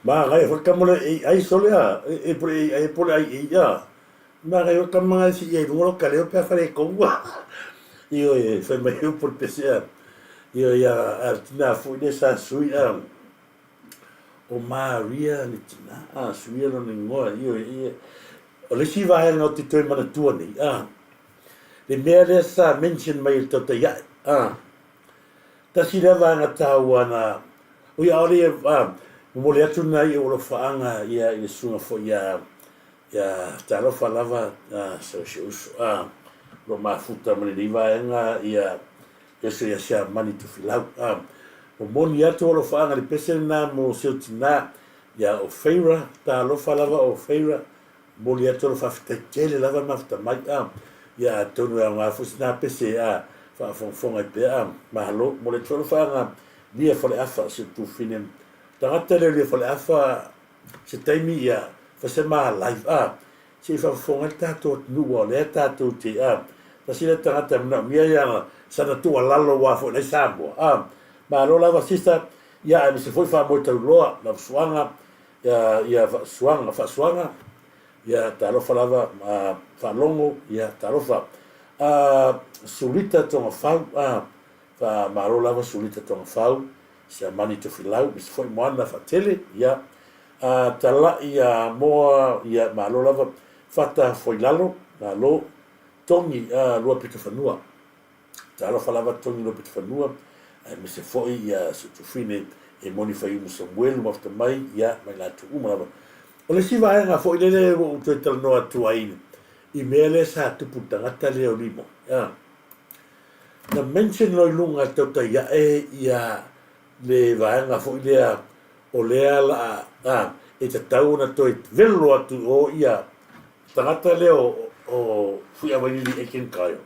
Ma ngai fa kamole ai solea e pole ai ya. Ma ngai ka manga si e ngolo ka leo pe fare konga. Io e fa mai un por pese. Io ya artina fu de sa sui o Maria ni tina sui no ni ngoa io o le si vai no ti toi mana tua ni le mere sa mention mai to te ya ta si leva na tawana o ya ori mo le atu nai o lo faanga ia i sunga fo ia talo falava so lo mafuta mani diva nga ia eso ia sia mani tu filau o moni atu o lo faanga li pese na mo se tina ia o feira talo falava o feira mo le atu lo fafta kele lava mafta mai ia tonu nga fusina pese fa fonga pe mahalo mo le tolo faanga dia fole afa se tu finem tangata le fole afa se taimi ia fa se ma live se fa fonga tato nuo le tato te ta sila tangata na mia ia sana tu lalo wa fo le sambo ma lo lava sista ia mi se foi fa mo te loa na suanga ia fa suanga ia talo falava fa longo ia talo fa sulita tonga fau fa maro lava sulita tonga fau se mani te filau bis foi moana fa tele ia tala ia moa ia malo lava fata foi lalo lo tongi lua pita fanua talo falava tongi lua pita fanua me se foi ia se tu fine e moni fai mu Samuel mo after mai ia mai la tu lava o le siva nga foi le o te tal no atu ai i mele sa tu putanga tale o limo na mention no lunga te ia ia le vaenga fo idea o lea la e te tau na toi velo atu o ia tangata leo o fui awanili e ken kaio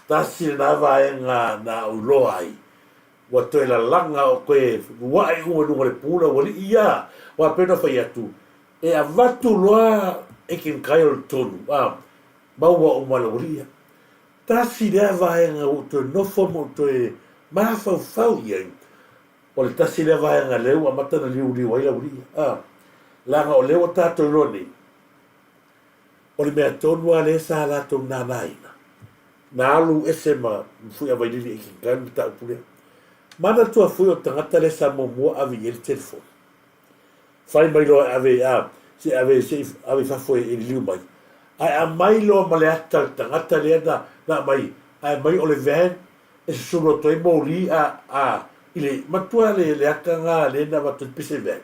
tasi na vaenga na uloa ai wa toi la langa o koe wai unga lunga le pula wali ia wa pena fai atu e a vatu loa e ken kaio le tonu maua o mala wali ia tasi lea vaenga o toi nofo mo toi mafau fau ia o le tasi le vai nga leu a matana liu ai la uri langa o leu tato roni o le mea tonu a le sa la tonu nanaina na alu ese ma fui a vailili e kinkan ta upule mana tua fui o tangata le sa momua avi el telefon fai mai lo ave ave fa foi e liu mai ai a mai lo ma le ata tangata le na mai ai mai o le ven e sulo toi mo li ile matua le akanga le na watu pise ve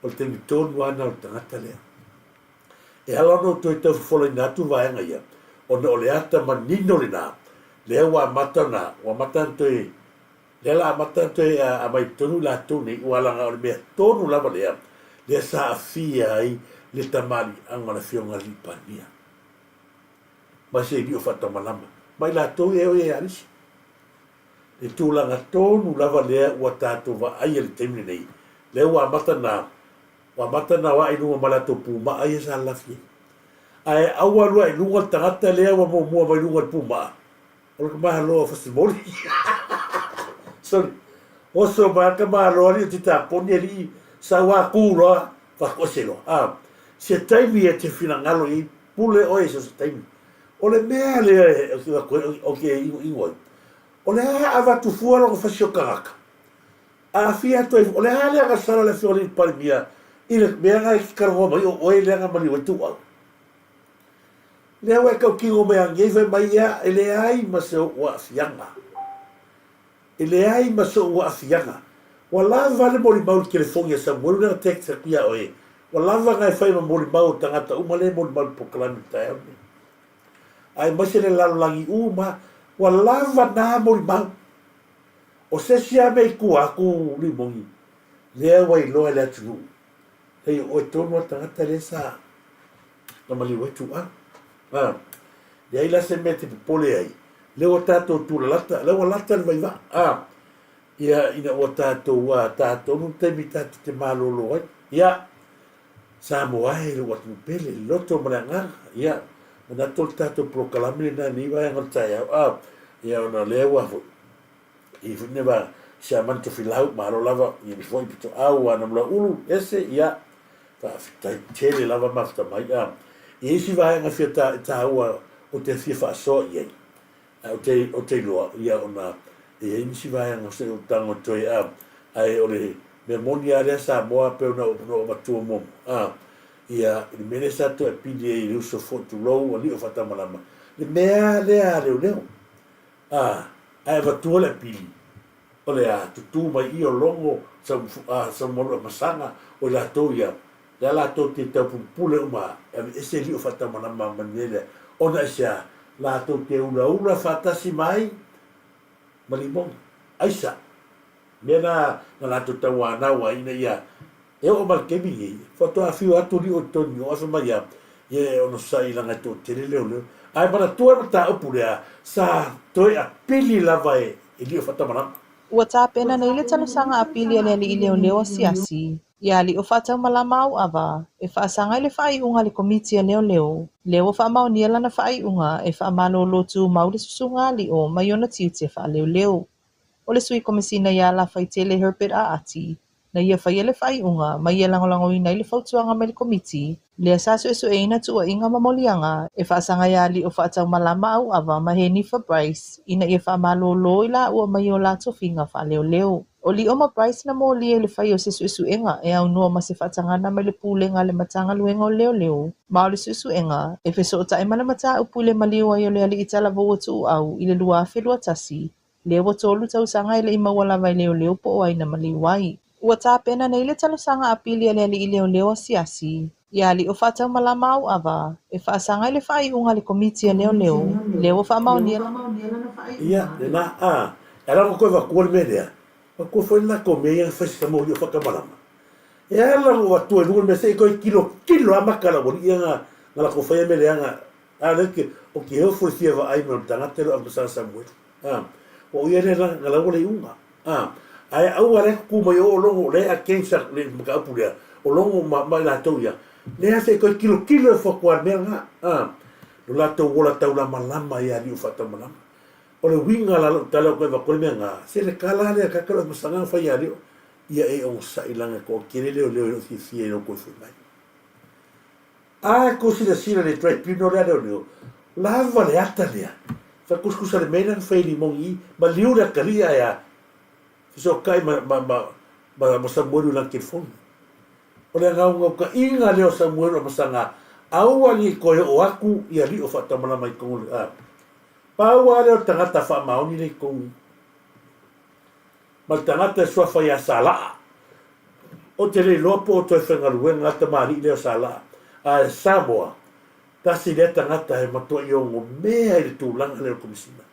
o te mitonu ana o tangata lea e ala no to te fola na tu vai nga ia o no le ata manino le na le wa matana wa matanto e le la matanto e a mai tonu la tonu wala nga o me tonu la lea le sa afia ai le tamali anga na fionga lipania ma se dio fata malama mai la to e alisi e tūlanga tōnu lava lea ua tātou wa aia le teimini nei. Lea wa matana wa inunga malato pūma aia sa lafi. Ai aua lua inunga tangata lea wa mua wa inunga pūma. Ola ka maha loa fasimoli. Sorry. Oso maha ka maha loa ni o tita poni ali sa wa kūroa whakose loa. Se taimi e te whinangalo i pule oe se taimi. Ole mea lea o ke ingoi. O le ava tu fuara o fasio karaka. A fia to o le ale aga sala le fiori palmia. Ile mea ga kargo mai o e le nga mali o tu au. Le wa ka ki o mea ngeve mai ya ele ai ma se o afianga. Ele ai ma se o afianga. Wala vale mori mau telefonia sa mo le text kia o e. Wala va ga fai ma mori mau tangata uma le mori mau poklami tai. Ai ma se le lalangi uma wa lava na mori mau. O se sia mei aku li mongi. Lea wai loa le atu. Hei o e tono tangata le sa. Na mali wetu Lea ila se me te pole ai. Lea o tātou tūra lata. Lea o lata le vai va. Ia ina o tātou nu teimi tātou te malolo ai. Ia. Samoa e le watu pele. Loto maranga. Ia. Mana tol tātou prokalami na ni vai ngotai au. Ia ona lea wafo. I funeva sia manto filau malo lava i mi foi pito au ana mla ulu ese ia fa fitai tele lava mafta mai I si vai nga fiata taua o te fifa so ia o te loa ia ona i si vai nga se o tango toi ai ole memonia le Samoa pe ona no matu mo ia i mene sa to pidi i uso foto lo ali o fata malama le mea le ai va tu le pili o le tu mai I o longo sa mono masanga o la toia la to te pule uma ese li o fata malama manele ona sia la to te ula fata si mai malimong aisa mena la to tawana wa ina ia e o mal kemi foto a fiu atu li o toni o afa mai ye ono sai langa to te leo ai mana tua mata opulea sa toi a pili lava e li o fata mana Ua tā pena nei le talusanga a pili ale ali I leo leo siasi. Ia li o whātau malama au awa, e whaasangai le whaiunga le komiti a leo leo. Leo o whaamaunia lana whaiunga e whaamalo lotu mau le susunga li o mai ona tiutia wha leo leo. O le sui komisina ia la whaitele herpet a ati, na ia whai le whaiunga, mai ia langolango I nei le whautuanga mai le komiti, lea sasu e su eina tua inga mamolianga, e whaasanga ia li o whaatau malama au awa mahe ni fa Bryce, ina ia whaamalo lo ila ua mai o la tofinga wha leo leo. O li oma Bryce na mo lia le whai o se su enga, e au nua ma se whaatangana mai le pūlenga le matanga luenga o leo leo, ma o le su enga, e wheso o tae mana mata upu le maliwa I o le ali itala voa tu au, I le lua whelua tasi, leo o tolu tau sanga ile I mawala vai leo leo po o aina maliwai. Ua tā pena nei le talusanga a pili ale ali I leo leo a siasi. Ia li o whātau malama au awa, e whaasanga le whaiunga le komiti a leo leo o whaamaunia. ia na era ko va ko me dia ko foi na ko me ia fa sa mo yo fa kamalama ia la o tu e me se ko kilo a makala bo ia na ko fa me le nga ale ke o ke o foi fieva ai me tanga te o sa mo o ia le na la le unga ai au are ku mai o longo le a kensa le ka pulia o longo ma la toia le se ko kilo fa ko me nga no la to wola taula malama ia ni fa malama o le winga la tala ko va ko me nga se le kala le ka ka masanga fa ia ia e o sa ilanga ko kire le si fie no ko fu mai ko si le sira le trai pino le la vale ata le fa kuskusa le mena fa li mongi ma liura kalia ya so kai ma sa moru la ke fon o le nga ka inga le sa moru masanga au ali ko o aku ia li o fa tamala mai ko pa wa le tangata fa mauni le ko ma tangata swafa ia sala o te le lopo o toi whengaruenga ngata maari leo sala a Samoa tasi le tangata he matua i o ngo mea i le tūlanga leo komisina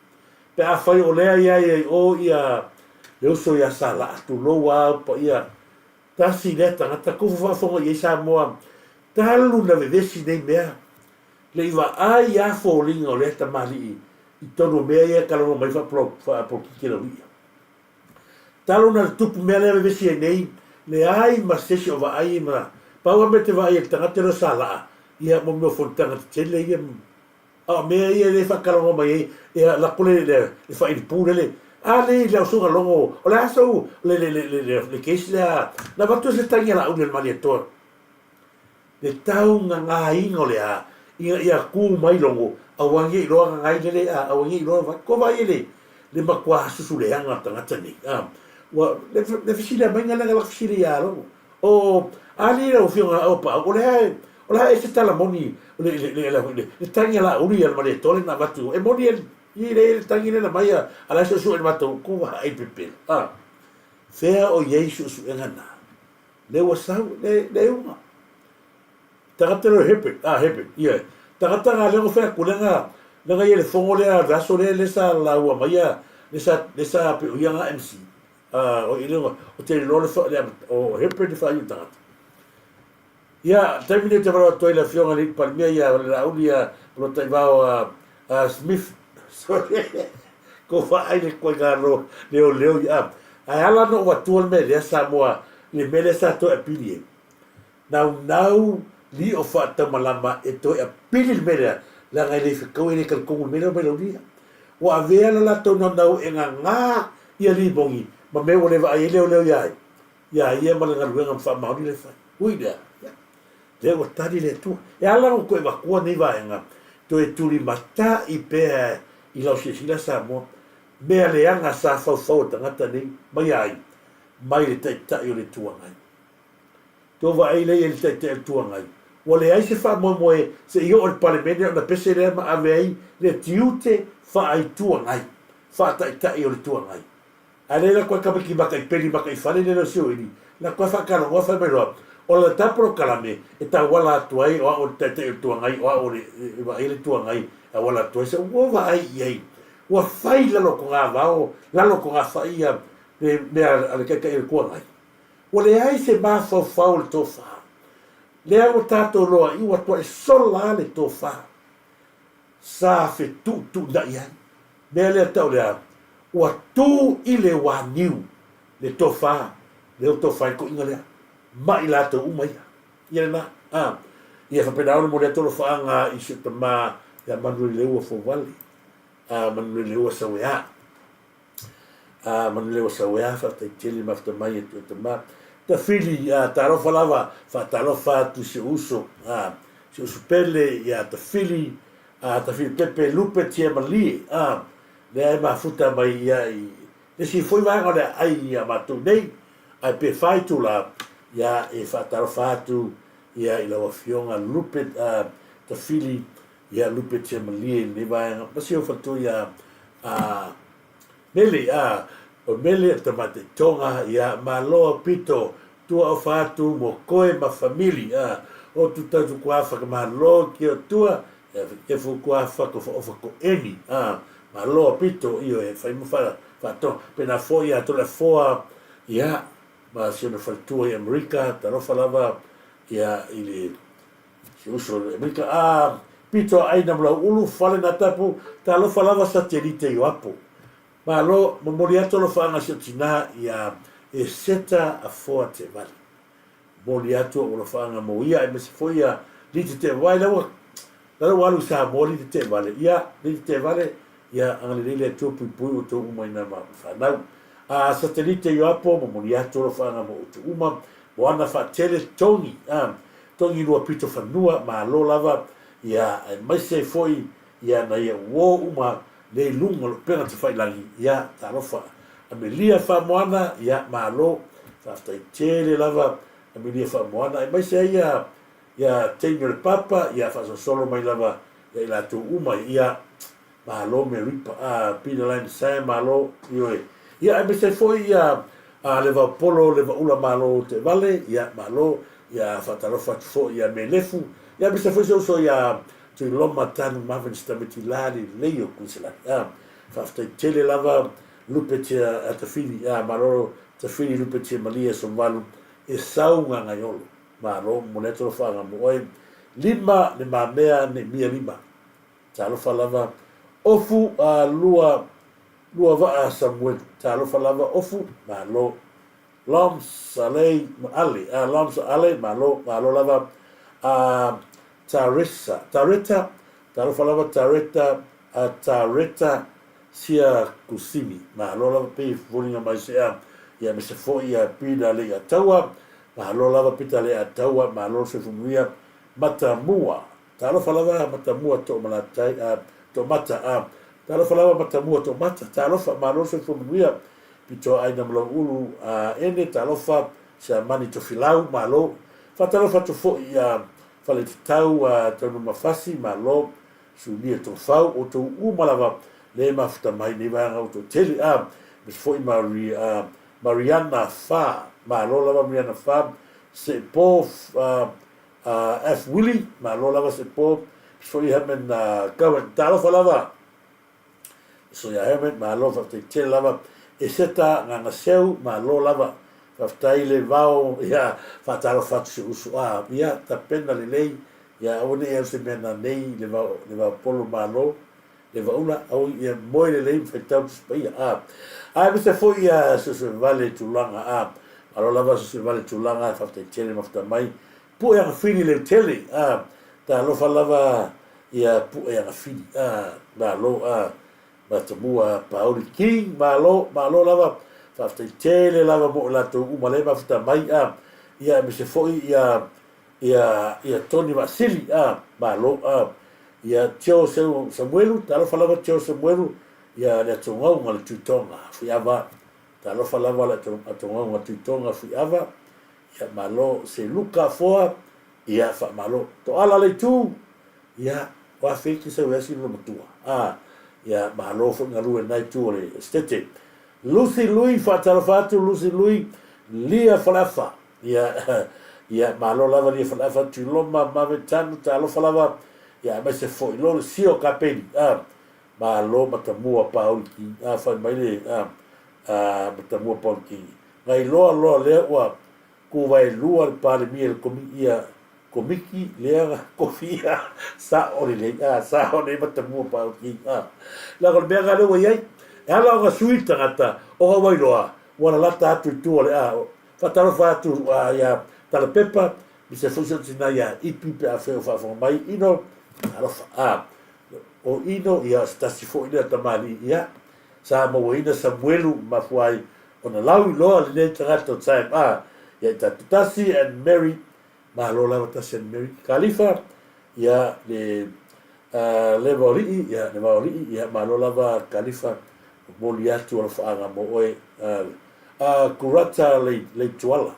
pe a whai o lea ia o ia le uso ia sala tu loa pa ia tasi le tangata kufu whafonga i Samoa talu na vevesi nei mea le iwa ai a fōlinga o le tamari i tono mea ia kalongo mai wha kikira wia talu na tupu mea le vevesi e nei le ai ma sesi o wa ai ma paua me te vai e tangata no sala ia mo me fontanga te tele ia a mea ia le whakalongo mai ia la pule le wha pūre le a le usunga longo o le asau le keisi le na watu se tangi la uni le mani atoa le tau ngā ingo le a ia kū mai longo a wangi i roa ngai le a wangi i roa ko vai le makua susu le anga tangata ni wa le fisila mai ngala la fisila ya lo o ali o fionga o pa o le se tala moni le tangi la uri al mare tole na batu e moni i le tangi na mai ala so el mato ku va ai pepe fea o yesu su engana le wasau le uma tagatero hepe ia tagatanga le fea kulenga nga ye le fongo le a raso le sa la ua mai le sa pe uanga MC o ile o te lole o hepe de fa yuta ia termine te varo to ile fionga le palmia ia la ulia lo te va Smith ko fa ai le ko garo leo ia ai ala no wa tuol me le Samoa le mele sa to apilie now li o fa ta malama e to apili mele la ngai le ko ile ka ko mele dia wa vea la to no nga ia li bongi ma me o le va ai leo ia ma nga ruenga fa ma ni le fa ui dia le o tadi le tu e ala ko va ko ni va nga to e tuli mata i pe i la sila Samoa me ale anga sa fa tangata ni mai le ta i le tuangai to va ai le te tuangai o le ai se fa mo se io o parlamento na pese le ma avei le tiute fa ai tuangai fa ta i le tuangai ale la kwa kapiki baka i peli baka i fale le sio ini la kwa fa kala wa fa melo o la ta pro kalame e ta wala tuai o te tuangai o le tuangai a wala tuai se o va ai ai wa fai la lo ko avao la lo ko fa ia me ale ka e ko ai o le ai se ma fa faul to fa le o tato loa i wa to e sola le to fa sa fe tu da ia me le ta le wa tu i le wa niu le to fa ko ingale mai la to umai ia na ia fa pedalo mo le to fa nga i se ma ya manu le o fo vale manu le o sa wea manu le o sa wea fa te tele ma fa mai te ma ta fili ta ro falava fa ta ro fa tu se uso se uso pele ya ta fili pepe lupe tie mali le ma futa mai ya e si foi vai ora ai ya ma tu nei ai pe fai tu la ya e fa ta ro fa tu ya i la fiona lupe ta fili ya lupe tie mali ne vai ma si o fa tu ya mele o mele te mate tonga ya malo pito tua o fatu mo koe ma famili o tu tatu kuafa ka malo ki o tua e fu kuafa ko eni malo pito io e fai mo fato pena foi a tola foa ya ma si no faltua e America ta no falava ya ile si uso America pito ai na ulu fale na tapu ta lo falava satellite io apo ma lo moriato lo fa na sitina ia e seta a foa te vale moriato o lo fa na moia e me se foi a lite te vai la walu sa moli te vale ia lite te vale ia angale le tupu pu to uma ina ma fa na a satellite io apo moriato lo fa na mo uma wana fa tele tongi lo pito fa nua ma lo lava ia mai se foi ia na ia wo uma le lunga lo pena te fai langi ia tarofa amelia fa moana ia malo fa stai tele lava amelia fa moana e mai se ia tengo le papa ia fa solo mai lava ia la tu uma ia malo me ripa pina line sai malo io ia e me se foi ia a le va polo le va ula malo te vale ia malo ia fatalofa fo ia me lefu ia me se foi so ia tu loma tanu maven stamiti lali leio kusela ia fafte tele lava lupetia at fili ia malo te fili lupetia malia so valu e saunga ngaiolo malo moleto fa nga mo lima le mamea ne mia lima talofa lava ofu a lua va Samuel talofa lava ofu malo Lam Saleh Ali, Lam Ale malo lava Tareta lava Tareta sia kusimi malo lava pe volinga mai se ia me se foi ia pina le ataua malo lava pita le ataua malo se fumuia matamua talofa lava matamua to malatai to mata talofa lava matamua to mata talofa malo se fumuia pito ai na mlo ulu ene talofa sa mani to filau malo fa talofa to fo ia fale tau tonu mafasi malo su lia to fau o to umalava le mafuta mai ni va auto tele bis fo Mariana fa malo lava Mariana fa se po F Willy malo lava se po fo ia men kawen talofa lava so ia hemen malo fa te lava e seta nga seu ma lo lava faftai le vao ia fatalo fatu se usu ia tapena le lei ia one e se mena nei le vao polo ma lo le vaula au ia moi le lei fetau spia me se foi ia se vale tulanga alo lava se vale tulanga faftai tele mafta mai pu ia fini le tele ta lo fa lava ia pu ia fini na lo matamua Pauli King malo lava fafte tele lava mo la to umale mafta mai ia me se foi ia Tony Vasili malo ia Tio Samuelu talo falava Tio Samuelu ia le tonga ngal tutonga fiava talo falava la tonga ngal tutonga fiava ia malo se luka foa ia fa malo to ala le tu ia wa feki se wesi no matua ia malo fo ngalu nai tu le stete Lucy Louis fatalafatu Lucy Louis lia falafa ia malo lava lia falafa tu loma mavetanu talo falava ia me se foi lo sio kapeni malo matamua Paul ki fa mai le matamua Paul ki ngai lo le wa ku vai lua pale mi el komia komiki lea kofia sa ori le sa ori matamua Paul ki la ko be ga le wa ia ala nga suita ngata o wa loa wala lata tu tu le fatalo fatu ya tala pepa mi se fuso tina ya ipi pe a fe fa mai ino ala o ino ya stasi fo ina tamali ya sa mo ina Samuelu mafuai ona lau loa le tanga time ya Tasi and Mary ma lo la Tasi and Mary Khalifa ya le levori ya ma lo la Khalifa moli atu ala whaanga mo oe kurata le tuala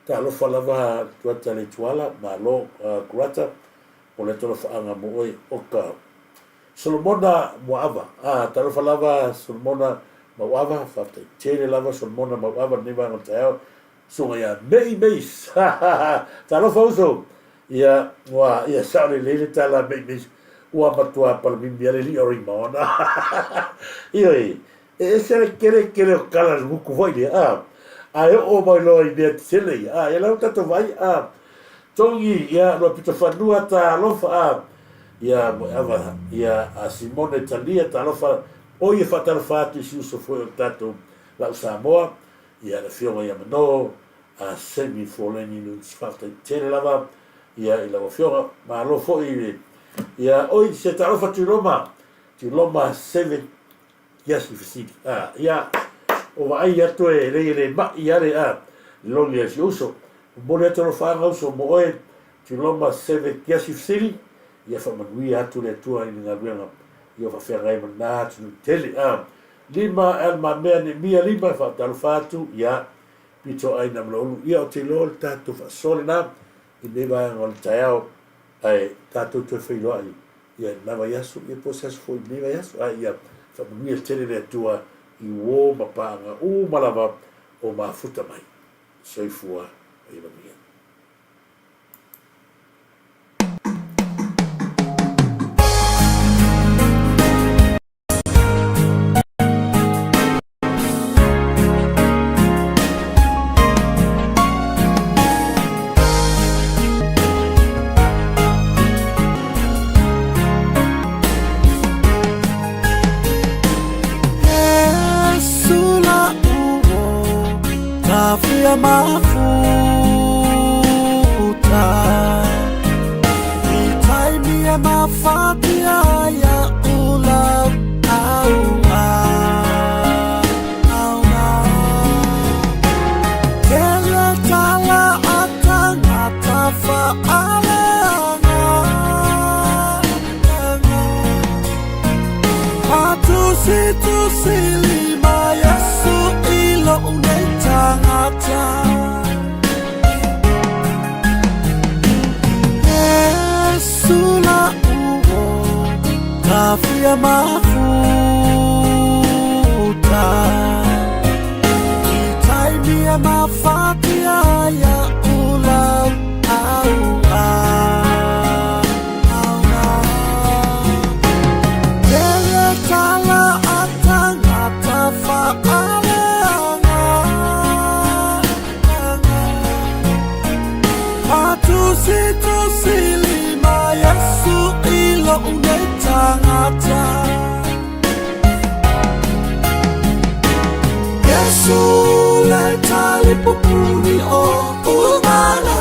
ta alo whalava kurata le tuala ma lo kurata o le tola whaanga mo oe oka Solomona Moava ta alo whalava Solomona Moava whafte tere lava Solomona Moava newa ngā teo sunga ia meis ta alo whauso ia saore lele tala meis ua matua palamimi ale li ori maona ioi se kere o kala muku vai le ai o mai lo i be tele ia la tato vai tongi ia lo pito fanua ta lofa ia ava ia a Simone Talia ta lofa o ia fatal fatu si uso foi o tato la Samoa ia la fioma ia mano a semi foleni no sfafta tele lava ia ila fioma ma lo foi ia oi se tarofa tu loma 7 yes ifisiki ia o vai atu e le ma ia le lo le uso bole to fa uso mo e tu loma 7 yes ifisiki ia fa manui atu le tua ni nga luenga ia fa fer rai mana tu tele lima el ma me ni mia lima fa tarofa tu ia pito ai na lo ia o te lo tatu fa solina i ne va ngol tao ai tato tu fai lo ai ia lava yasu e posas foi leva yasu ia fa mi tele le tua i wō mapanga o malava o mafuta mai. Soifua i mamia. Mafuta itaimia mafatia ya ulau auna kele tala atanga tafa aleanga Atusi Yesu ilo unetangata Afia mafuta itaimia mafatia ya ulau Kele tala atanga tafa aleanga Atusi lima Yesu ilo unetangata Yesu leta lipupuni o umana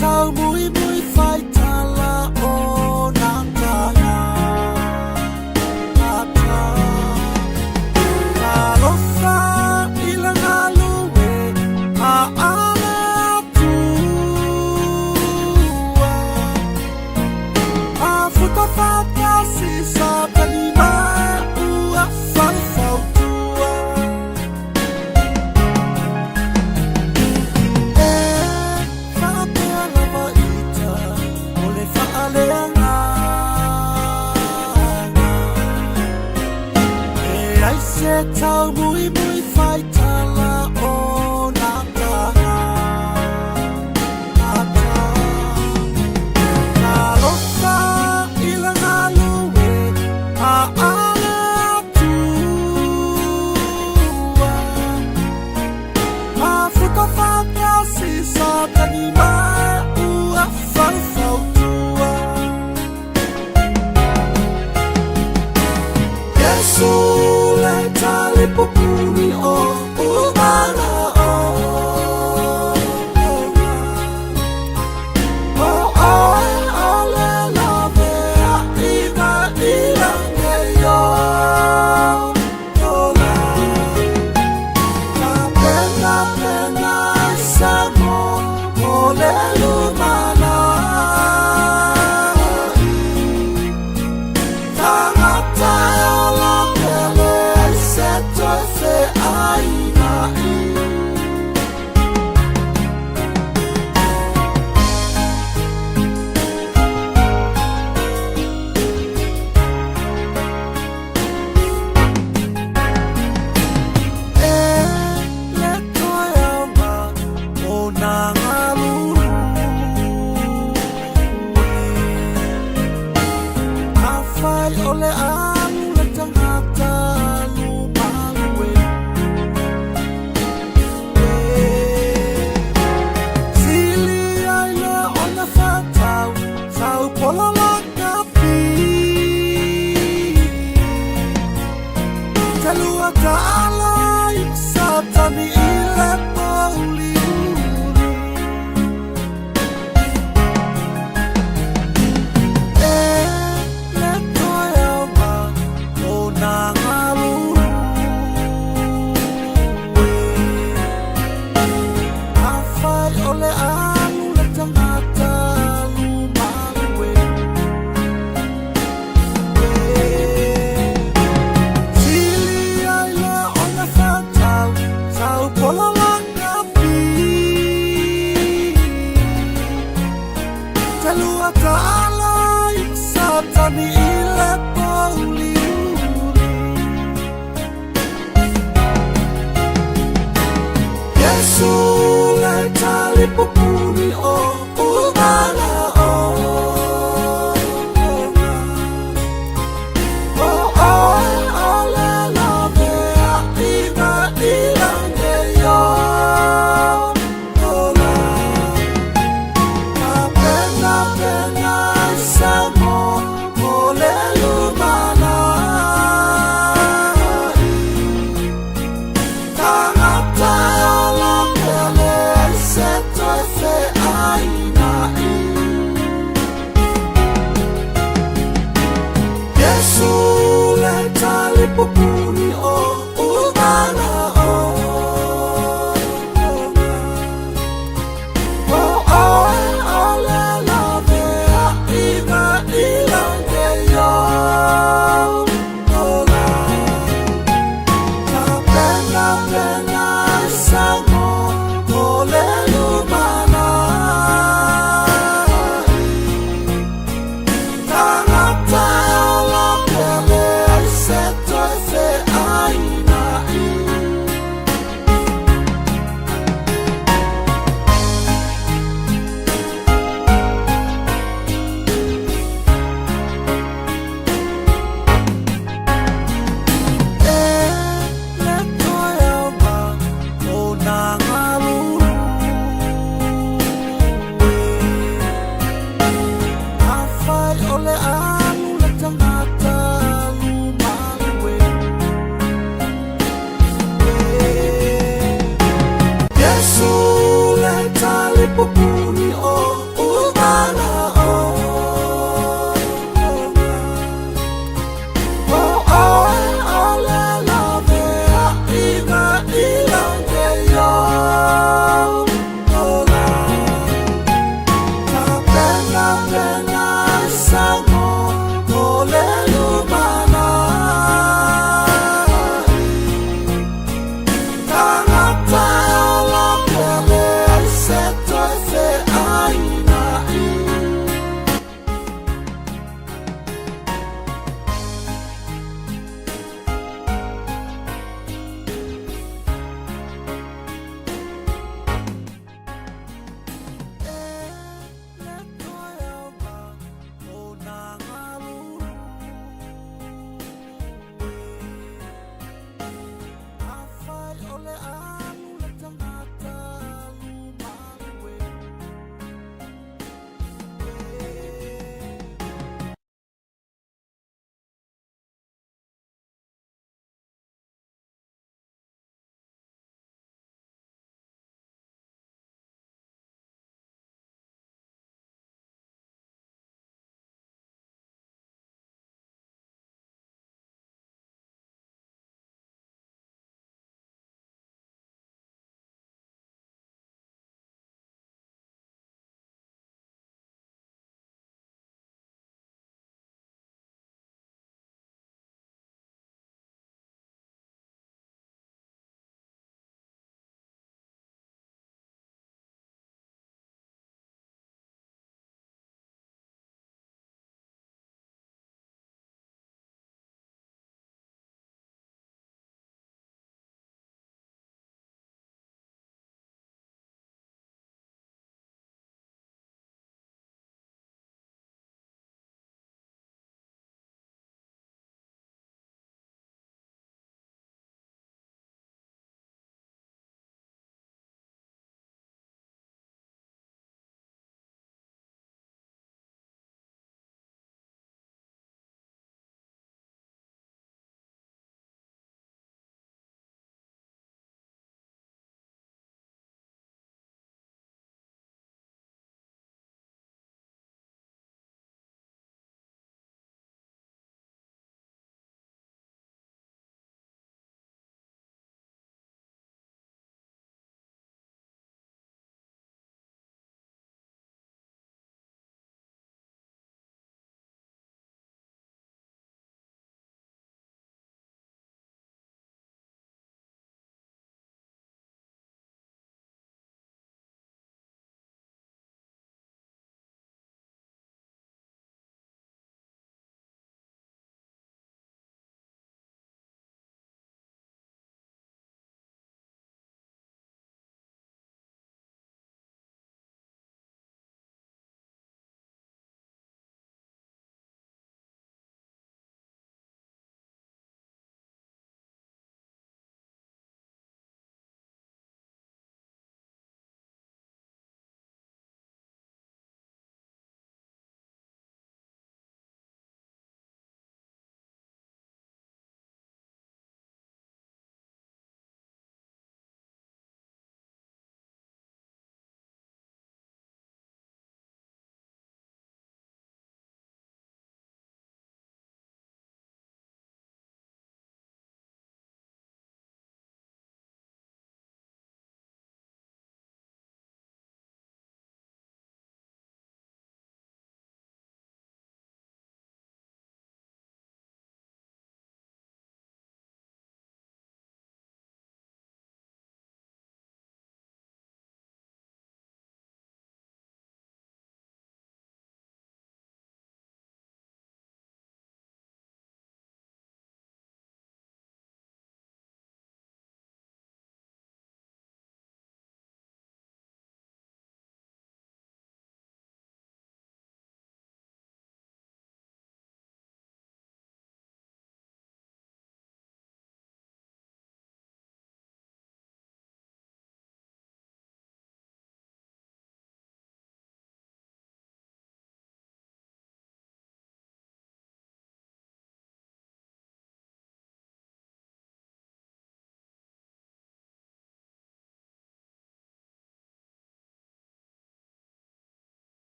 Tau mui fai tala o natanga Ata Alofa ilanga luwe a alatua Afuta fata sisa panima ua fautua Tau mui fai tala o natanga Ata Alofa ilanga luwe a alatua Afuta fata sisa panima ua fautua Yesu Lipupuni o umana Yesu le tali pupu